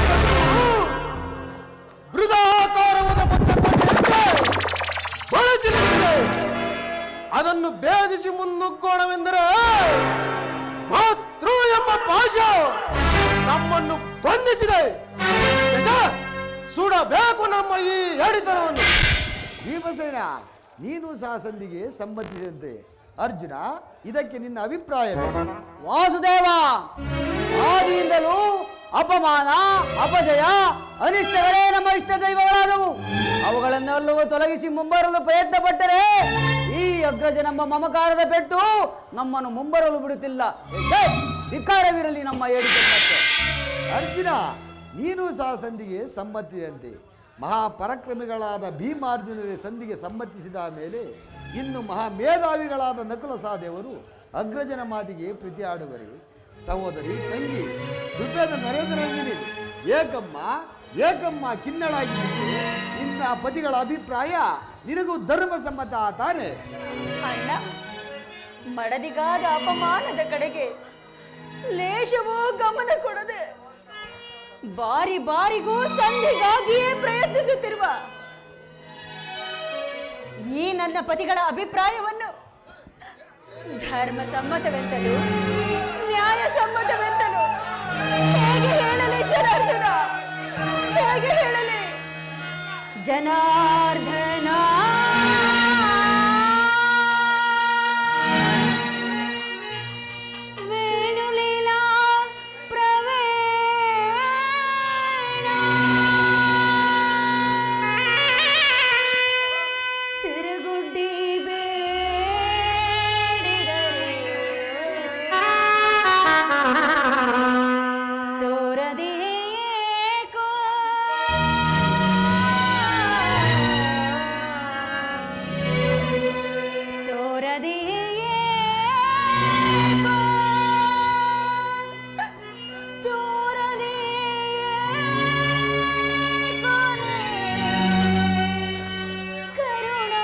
ಅದನ್ನು ಭೇದಿಸಿ ಮುನ್ನುಗ್ಗೋಣವೆಂದರೆ ಮಾತೃ ಎಂಬ ಪಾಶ ನಮ್ಮನ್ನು ಬಂಧಿಸಿದೆ. ಸುಡಬೇಕು ನಮ್ಮ ಈ ಎಡಿತನವನ್ನು. ಭೀಮಸೇನ, ನೀನು ಸಹ ಸಂಧಿಗೆ ಸಮ್ಮತಿಸಿದಂತೆ. ಅರ್ಜುನ, ಇದಕ್ಕೆ ನಿನ್ನ ಅಭಿಪ್ರಾಯವೇ? ವಾಸುದೇವ, ಆದಿಯಿಂದಲೂ ಅಪಮಾನ, ಅಪಜಯ, ಅನಿಷ್ಟಗಳೇ ನಮ್ಮ ಇಷ್ಟ ದೈವಗಳಾದವು. ಅವುಗಳನ್ನೆಲ್ಲವೂ ತೊಲಗಿಸಿ ಮುಂಬರಲು ಪ್ರಯತ್ನ ಪಟ್ಟರೆ ಈ ಅಗ್ರಜ ನಮ್ಮ ಮಮಕಾರದ ಪೆಟ್ಟು ನಮ್ಮನ್ನು ಮುಂಬರಲು ಬಿಡುತ್ತಿಲ್ಲ. ಧಿಕ್ಕಾರವಿರಲಿ ನಮ್ಮ ಏಡಿಕೆ. ಅರ್ಜುನ, ನೀನು ಸಹ ಸಂಧಿಗೆ ಸಮ್ಮತಿಸಿದಂತೆ. ಮಹಾಪರಾಕ್ರಮಿಗಳಾದ ಭೀಮಾರ್ಜುನರೇ ಸಂಧಿಗೆ ಸಮ್ಮತಿಸಿದ ಮೇಲೆ ಇನ್ನು ಮಹಾಮೇಧಾವಿಗಳಾದ ನಕುಲ ಸಹದೇವರು ಅಗ್ರಜನ ಮಾತಿಗೆ ಪ್ರೀತಿ ಆಡುವರೆ. ಸಹೋದರಿ, ತಂಗಿ, ದುರ್ಬೇದ ನರೇಂದ್ರಂದಿನಿ ಏಕಮ್ಮ ಕಿನ್ನಳಾಗಿ ನಿನ್ನ ಪತಿಗಳ ಅಭಿಪ್ರಾಯ ನಿನಗೂ ಧರ್ಮ ಸಮ್ಮತ ತಾನೆ? ಅಣ್ಣ, ಮಡದಿಗಾದ ಅಪಮಾನದ ಕಡೆಗೆ ಲೇಷವೂ ಗಮನ ಕೊಡದೆ ಬಾರಿ ಬಾರಿಗೂ ಸಂಧಿಗಾಗಿಯೇ ಪ್ರಯತ್ನಿಸುತ್ತಿರುವ ಈ ನನ್ನ ಪತಿಗಳ ಅಭಿಪ್ರಾಯವನ್ನು ಧರ್ಮ ಸಮ್ಮತವೆಂತಲೂ ನ್ಯಾಯ ಸಮ್ಮತವೆಂತಲೂ ಹೇಗೆ ಹೇಳಲಿ ಜನಾರ್ದನ? ಹೇಗೆ ಹೇಳಲಿ ಜನಾರ್ದನ? ವೇಣುಲೀಲಾ ಪ್ರವೇಣ ಸಿರಗುಡ್ಡಿ ಬೇಡಿದರೆ ತೋರದೇಕೋ ಕರುಣಾ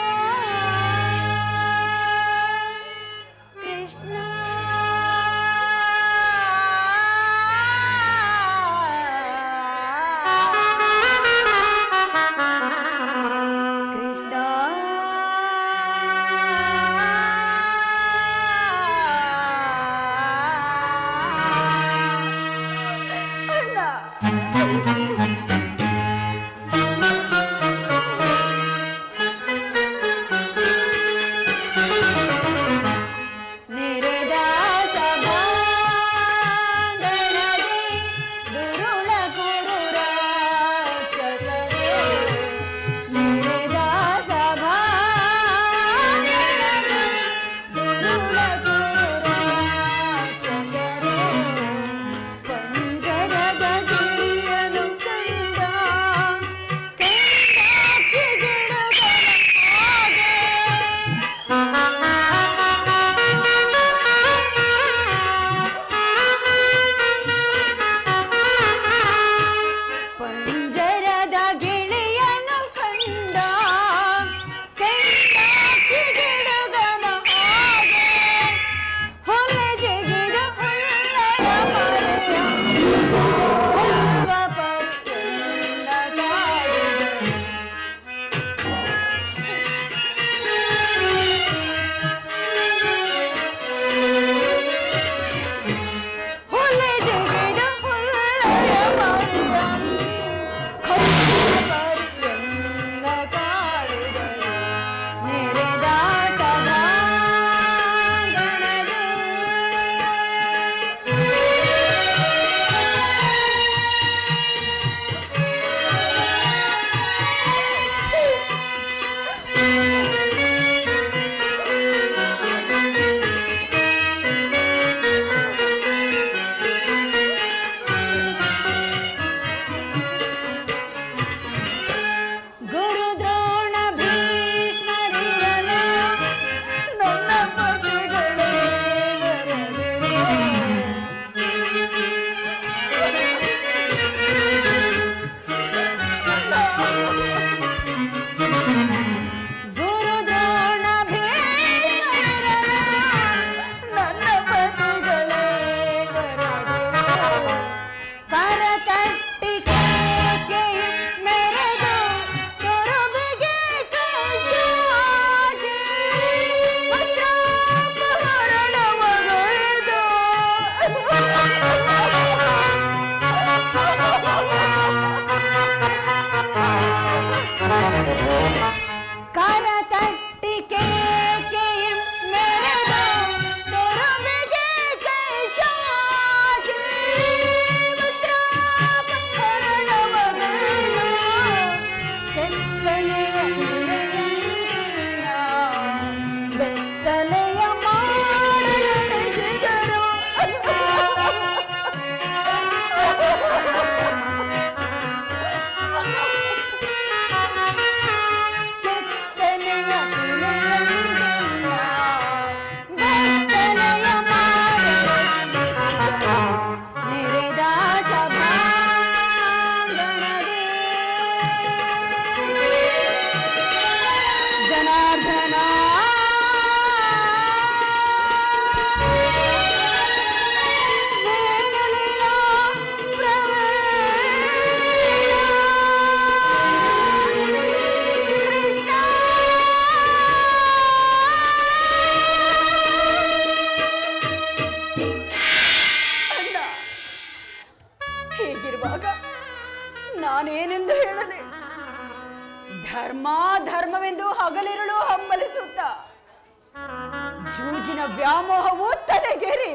ಜೂಜಿನ ವ್ಯಾಮೋಹವು ತಲೆಗೇರಿ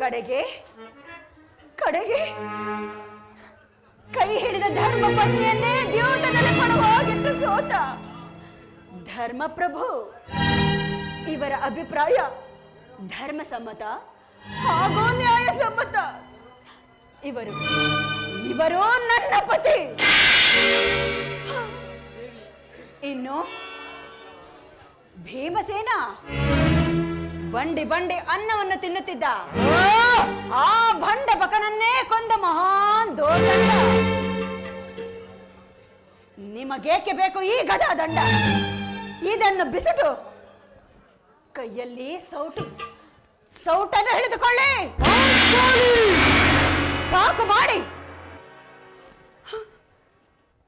ಕಡೆಗೆ ಕೈ ಹಿಡಿದ ಧರ್ಮ ಪತ್ನಿಯನ್ನೇ ದ್ಯೂತದಲ್ಲಿ ಕೊಡುವಾಗಿದ್ದು ಸೋತ ಧರ್ಮಪ್ರಭು. ಇವರ ಅಭಿಪ್ರಾಯ ಧರ್ಮಸಮ್ಮತ ಹಾಗೂ ನ್ಯಾಯಸಮ್ಮತ. ಇವರು ನನ್ನ ಪತಿ. ಇನ್ನು ಭೀಮಸೇನ ಬಂಡಿ ಅನ್ನವನ್ನು ತಿನ್ನುತ್ತಿದ್ದ ಆ ಭಂಡ ಬಕನನ್ನೇ ಕೊಂದ ಮಹಾನ್ ದೋರ್ದಂಡ. ನಿಮಗೇಕೆ ಬೇಕು ಈ ಗದಾ ದಂಡ? ಇದನ್ನು ಬಿಸಿಟು ಕೈಯಲ್ಲಿ ಸೌಟನ್ನು ಹಿಡಿದುಕೊಳ್ಳಿ. ಸಾಕು ಮಾಡಿ.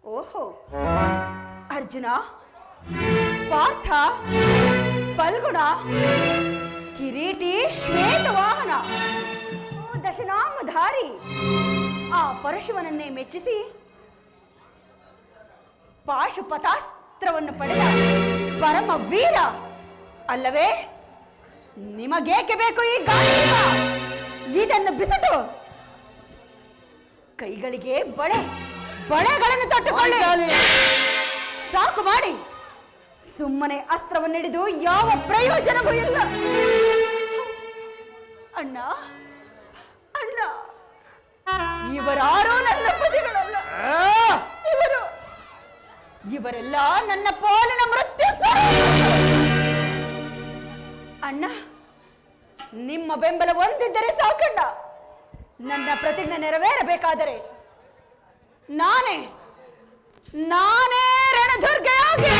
ಓಹೋ, ಅರ್ಜುನ, ಪಾರ್ಥ, ಫಲ್ಗುಣ, ಕಿರೀಟಿ, ಶ್ವೇತವಾಹನ, ದಶನಾಮಧಾರಿ ಆ ಪರಶುವನನ್ನೇ ಮೆಚ್ಚಿಸಿ ಪಾಶುಪತಾಸ್ತ್ರವನ್ನು ಪಡೆದ ಪರಮ ವೀರ ಅಲ್ಲವೇ? ನಿಮಗೇಕೆ ಬೇಕು ಈ ಗಾಂಧೀವ? ಇದನ್ನು ಬಿಸಿಟು ಕೈಗಳಿಗೆ ಬಳೆಗಳನ್ನು ತೊಟ್ಟುಕೊಳ್ಳಿ. ಸಾಕು ಮಾಡಿ. ಸುಮ್ಮನೆ ಅಸ್ತ್ರವನ್ನು ಹಿಡಿದು ಯಾವ ಪ್ರಯೋಜನವೂ ಇಲ್ಲ. ಅಣ್ಣ, ಇವರಾರೂ ನನ್ನ ಪತಿಗಳಲ್ಲ. ಇವರೆಲ್ಲ ನನ್ನ ಪಾಲಿನ ಮೃತ್ಯು. ಅಣ್ಣ, ನಿಮ್ಮ ಬೆಂಬಲ ಹೊಂದಿದ್ದರೆ ಸಾಕಣ್ಣ. ನನ್ನ ಪ್ರತಿಜ್ಞೆ ನೆರವೇರಬೇಕಾದರೆ ನಾನೇ ರಣದುರ್ಗೆಯಾಗಿ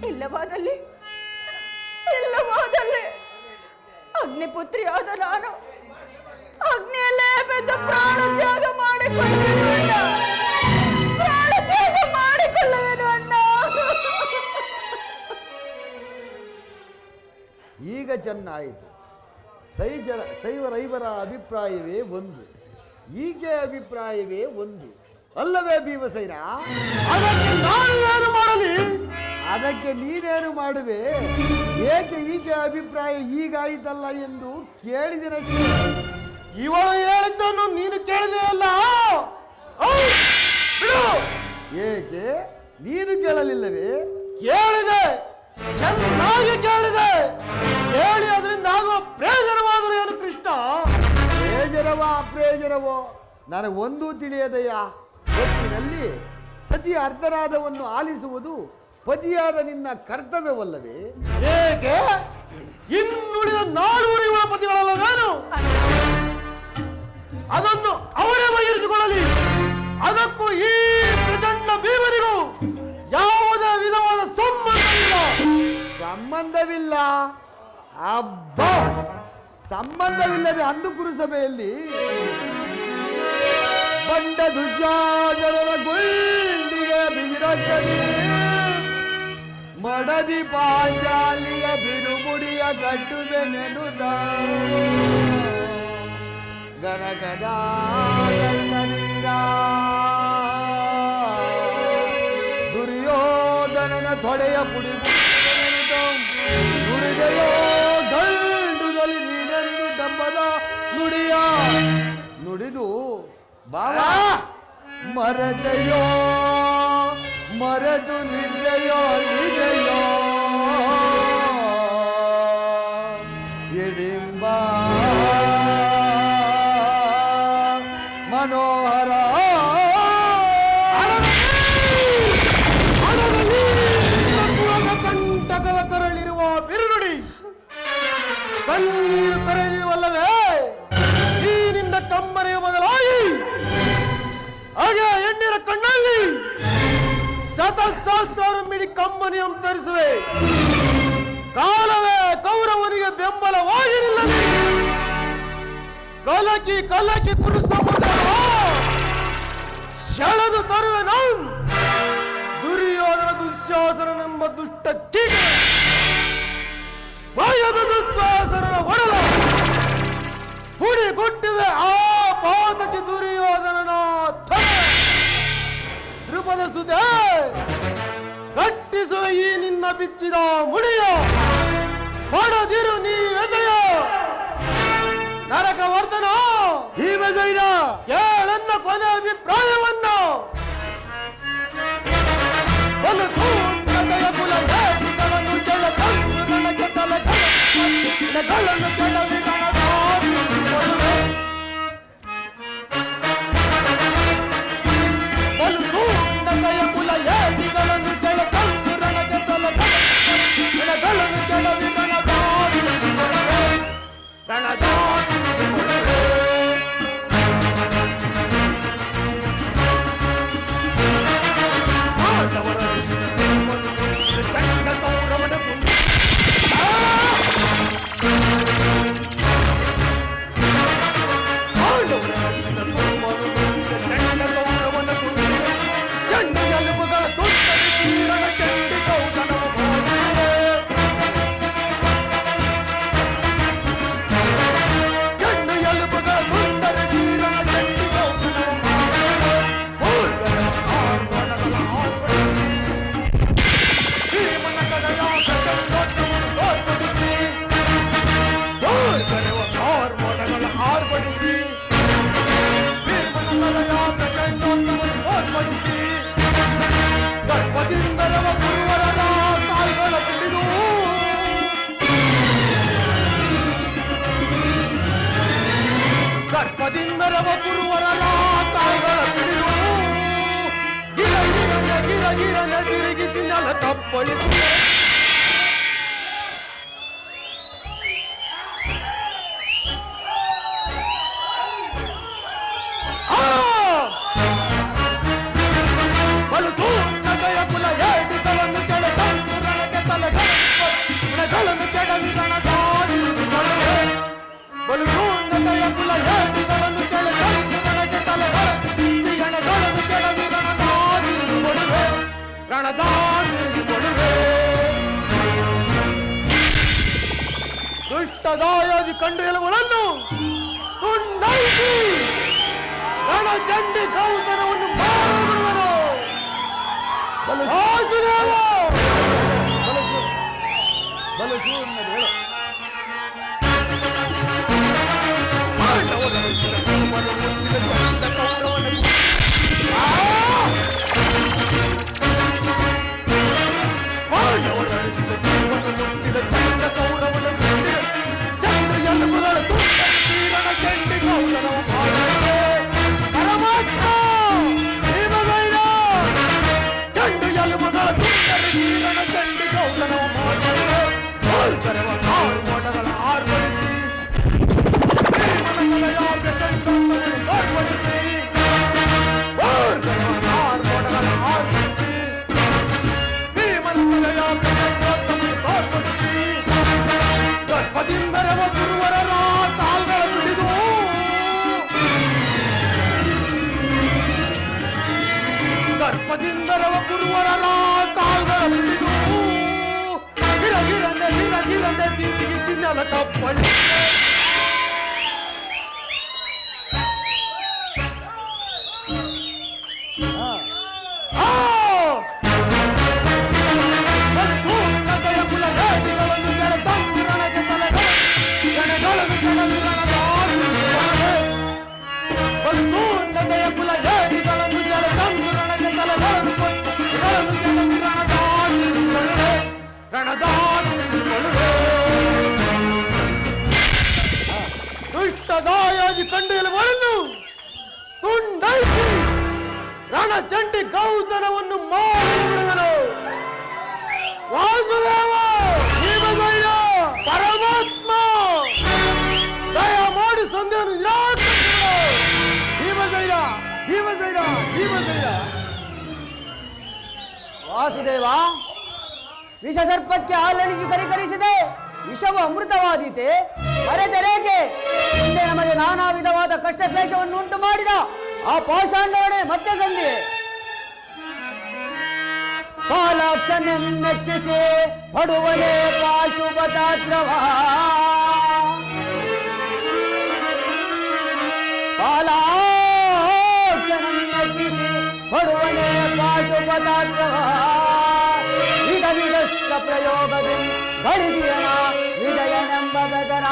ಇಲ್ಲವಾದಲ್ಲಿ ಅಗ್ನಿಪುತ್ರಿಯಾದ ನಾನು ಅಗ್ನಿಯಲ್ಲೇ ಬೆದ್ದು ಪ್ರಾಣ ತ್ಯಾಗ ಮಾಡಿಕೊಳ್ಳುವೆನು ಅಣ್ಣ. ಈಗ ಚೆನ್ನಾಯಿತು. ಶೈವರೈವರ ಅಭಿಪ್ರಾಯವೇ ಒಂದು, ಈಕೆ ಅಭಿಪ್ರಾಯವೇ ಒಂದು ಅಲ್ಲವೇ ಭೀಮಸೇನ? ಅದಕ್ಕೆ ನಾನು ಏನು ಮಾಡಲಿ? ಅದಕ್ಕೆ ನೀನೇನು ಮಾಡುವೆ? ಏಕೆ ಈಕೆ ಅಭಿಪ್ರಾಯ ಹೀಗಾಯಿತಲ್ಲ ಎಂದು ಕೇಳಿದಿರಷ್ಟೇ. ಇವಳು ಹೇಳಿದ್ದನ್ನು ನೀನು ಕೇಳಿದೆ ಅಲ್ಲ? ಏಕೆ ನೀನು ಕೇಳಲಿಲ್ಲವೇ? ಕೇಳಿದೆ, ಚೆನ್ನಾಗಿ ಕೇಳಿದೆ. ಕೇಳಿ ಅದರಿಂದ ಆಗುವ ಪ್ರಯೋಜನವಾದರೂ ಏನು ಕೃಷ್ಣ? ಪ್ರಯೋಜನವೋ ಅಪ್ರಯೋಜನವೋ ನನಗೊಂದೂ ತಿಳಿಯದೆಯ. ಒಟ್ಟಿನಲ್ಲಿ ಸತಿ ಅರ್ಧರಾಧವನ್ನು ಆಲಿಸುವುದು ಪತಿಯಾದ ನಿನ್ನ ಕರ್ತವ್ಯವಲ್ಲವೇ? ಏಕೆ ಇನ್ನುಳಿದ 400 ಇವಳ ಪತಿಗಳಲ್ಲವೇನು? ಅದನ್ನು ಅವರೇ ಬಗೆಹರಿಸಿಕೊಳ್ಳಲಿ. ಅದಕ್ಕೂ ಈ ಪ್ರಚಂಡ ಭೀಮನಿಗೂ ಯಾವುದೇ ವಿಧವಾದ ಸಂಬಂಧವಿಲ್ಲ. ಅಬ್ಬ, ಸಂಬಂಧವಿಲ್ಲದೆ ಅಂದು ಕುರುಸಭೆಯಲ್ಲಿ ಬಂಡ ದುಶ್ಯಾಸನರ ಗುಂಡಿಗೆ ಬಿಗಿರಕ್ಕದಿ ಮಡದಿ ಪಾಂಚಾಲಿಯ ಬಿರುಮುಡಿಯ ಕಟ್ಟುವೆ ನೆನುದ ಗನಗದ ಗಂಡನಿಂದ ದುರ್ಯೋಧನನ ತೊಡೆಯ ಪುಡಿ ನುಡಿದೆಯೋ ಗಂಡುಗಲಿ ನೀನೆಂದು ಡಬ್ಬದ ನುಡಿಯ ನುಡಿದು ಬಾವ ಮರೆತೆಯೋ ಮರೆತು ನಿಂದೆಯೋ ನಿದೆಯೋ ಎಡಿಂಬ ಮನೋಹರ ಕಂಟಕದ ಕರಳಿರುವ ಬಿರುನುಡಿ ಕಣ್ಣೀರು ಕರೆದಿರುವಲ್ಲವೇ? ನೀನಿಂದ ಕಮ್ಮನೆಯ ಮೊದಲಾಗಿ ಹಾಗೆ ಹೆಣ್ಣಿನ ಕಣ್ಣಲ್ಲಿ ಶತಸಹಸ್ರಾರು ಮಿಡಿ ಕಮ್ಮನಿಯಂ ತರಿಸುವೆ. ಕಾಲವೇ ಕೌರವನಿಗೆ ಬೆಂಬಲವಾಗಿರಲಿಲ್ಲ. ಕಲಕಿ ಕುರು ಸಮುದ್ರ ಸೆಳೆದು ತರುವೆನು. ದುರ್ಯೋಧನ ದುಶ್ಯಾಸನನೆಂಬ ದುಷ್ಟ ಕೀಟ ಭಯದ ದುಶ್ವಾಸನ ಒಡಲ ಪುಡಿ ಕೊಟ್ಟಿವೆ ಆ ಪಾತಕಿ ದುರ್ಯೋಧನ ಭರತನ ಸುದೆ ಕಟ್ಟಿಸುವ ಈ ನಿನ್ನ ಬಿಚ್ಚಿದ ಮುಡಿಯ ಮಾಡದಿರು ನೀ ಎದೆಯ ನರಕ ವರ್ಧನ ಭೀಮಸೈನ ಕೇಳನ್ನ ಕೊನೆ ಅಭಿಪ್ರಾಯವನ್ನು ಕುಲ ಹೇಡಿಗಳನ್ನು ಜಲ ತಂದು ನನಗೆ ತಲೆಗಳನ್ನು ಕೆಳವಿ ಬಲು ಕುಲ ಹೇಡಿಗಳನ್ನು ಜಲ ತಂದು ನನಗೆ ತಲೆಗಳನ್ನು ಕೆಳವಿ ಸರ್ಪದಿಂದರವ ಕುರುವರನ ತಾಯಿಗಳ ಪಿಡಿದು ಗಿರಗಿರನ ತಿರುಗಿಸಿ ನೆಲ ತಪ್ಪಳಿಸಿ ಬಲು ನದಯ ಕುಲ ಹೇಡಿಗಳನ್ನು ಕೆಳೆ ತಂದು ನನಗೆ ತಲೆಗಳನ್ನು ಕೆಡವಿ ರಣದಾಡಿಸಿಕೊಳ್ಳುವೆ ಬಲು ನದಯ ಕುಲ ಹೇಡಿಗಳನ್ನು ಕೆಳೆ ತಂದು ನನಗೆ ತಲೆಗಳನ್ನು ಕೆಡವಿ ರಣದಾಡಿಸಿಕೊಳ್ಳುವೆ ದುಷ್ಟದಾಯಾದಿ ಕಂಡು ಎಲುಗಳನ್ನು ತುಂಡೈಸಿ ರಣಚಂಡಿ ಗೌತನವನ್ನು ಮಾಡಿಬಿಡುವರು ಗರ್ಭದಿಂದರವ ಗುರುವರರ ಕಾಲ್ಗಳ ಬಿಡಿದು ಗರ್ಭದಿಂದರವ ಗುರುವರರ ಕಾಲ್ಗಳ ಬಿಡಿದು ಗಿರಗಿರನೆ ತಿರುಗಿಸಿ ನೆಲ ತಪ್ಪಳಿ ದುಷ್ಟದಾಯಾದಿ ಕಂಡೆಲುಗಳನ್ನು ತುಂಡೈಸಿ ರಣಚಂಡಿ ಗೌತನವನ್ನು ಮಾಡಿಬಿಡುವರು ವಾಸುದೇವ ಭೀಮಸೈನ ಪರಮಾತ್ಮ ದಯ ಮಾಡಿ ಸಂದೇಹವನ್ನು ನಿರಾಕರಿಸಿದರು ಭೀಮಸೈನ ಭೀಮಸೈನ ಭೀಮಸೈನ ವಾಸುದೇವ ವಿಷಸರ್ಪಕ್ಕೆ ಹಾಲಣಿಸಿ ಕರಿಕರಿಸಿದೆ ವಿಷವು ಅಮೃತವಾದೀತೆ ಮರೆತರೇಕೆ ಹಿಂದೆ ನಮಗೆ ನಾನಾ ವಿಧವಾದ ಕಷ್ಟ ಕ್ಲೇಶವನ್ನು ಉಂಟು ಮಾಡಿದ ಆ ಪಾಷಾಂಡವನೇ ಮತ್ತೆ ಸಂಧಿವೆ ಪಾಲಾಕ್ಷನೆಚ್ಚರಿಸಿ ಪಡುವನೆ ಪಾಶುಪತಾದ್ರವ ಪಾಲಾಕ್ಷನೆಚ್ಚರಿಸಿ ಪಡುವನೆ ಪಾಶು ತಾತ್ವ ವಿಧ ಪ್ರಯೋಗದಲ್ಲಿ ಗಳಿಸಿಯನ ವಿಜಯನೆಂಬ ಬೆದರ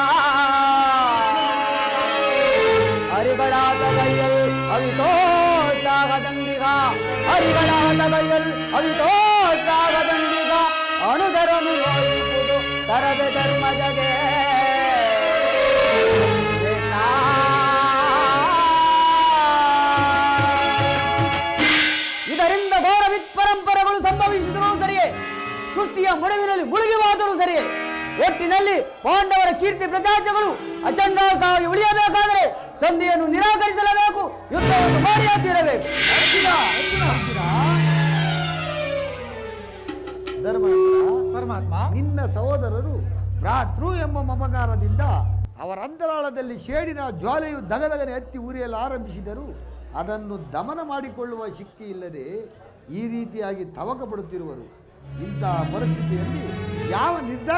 ಹರಿಗಳಾದ ಕೈಯಲ್ ಅವಿತೋತ್ಸಾಹದಂದಿಗ ಹರಿಗಳಾದ ಕೈಯಲ್ ಅವಿತೋತ್ಸಾಹದಂದಿಗ ಅನುದರನು ನೋಯುವುದು ತರಬೆ ಧರ್ಮಜಗೆ ಇದರಿಂದ ಘೋರ ವಿತ್ಪರಂಪರೆಗಳು ಸಂಭವಿಸಿದರೂ ಸರಿಯೇ, ಸೃಷ್ಟಿಯ ಮುಳುವಿನಲ್ಲಿ ಮುಳುಗಿವಾದರೂ ಸರಿಯೇ, ಒಟ್ಟಿನಲ್ಲಿ ಪಾಂಡವರ ಕೀರ್ತಿ ಪ್ರಜಾಜ್ಯಗಳು ಅಚಂಡಾಲವಾಗಿ ಉಳಿಯಬೇಕಾದರೆ ಸಂಧಿಯನ್ನು ನಿರಾಕರಿಸಲೇಬೇಕು, ಯುದ್ಧವನ್ನು ಮಾಡಿಯೇ ತೀರಬೇಕು. ಧರ್ಮೇಂದ್ರ, ಪರಮಾತ್ಮ, ನಿನ್ನ ಸಹೋದರರು ಭ್ರಾತೃ ಎಂಬ ಮಮಕಾರದಿಂದ ಅವರ ಅಂತರಾಳದಲ್ಲಿ ಶೇಡಿನ ಜ್ವಾಲೆಯು ದಗದಗನೆ ಹತ್ತಿ ಉರಿಯಲು ಆರಂಭಿಸಿದರು. ಅದನ್ನು ದಮನ ಮಾಡಿಕೊಳ್ಳುವ ಶಕ್ತಿ ಇಲ್ಲದೆ ಈ ರೀತಿಯಾಗಿ ತವಕ ಪಡುತ್ತಿರುವರು. ಇಂತಹ ಪರಿಸ್ಥಿತಿಯಲ್ಲಿ ಯಾವ ನಿರ್ಧಾರ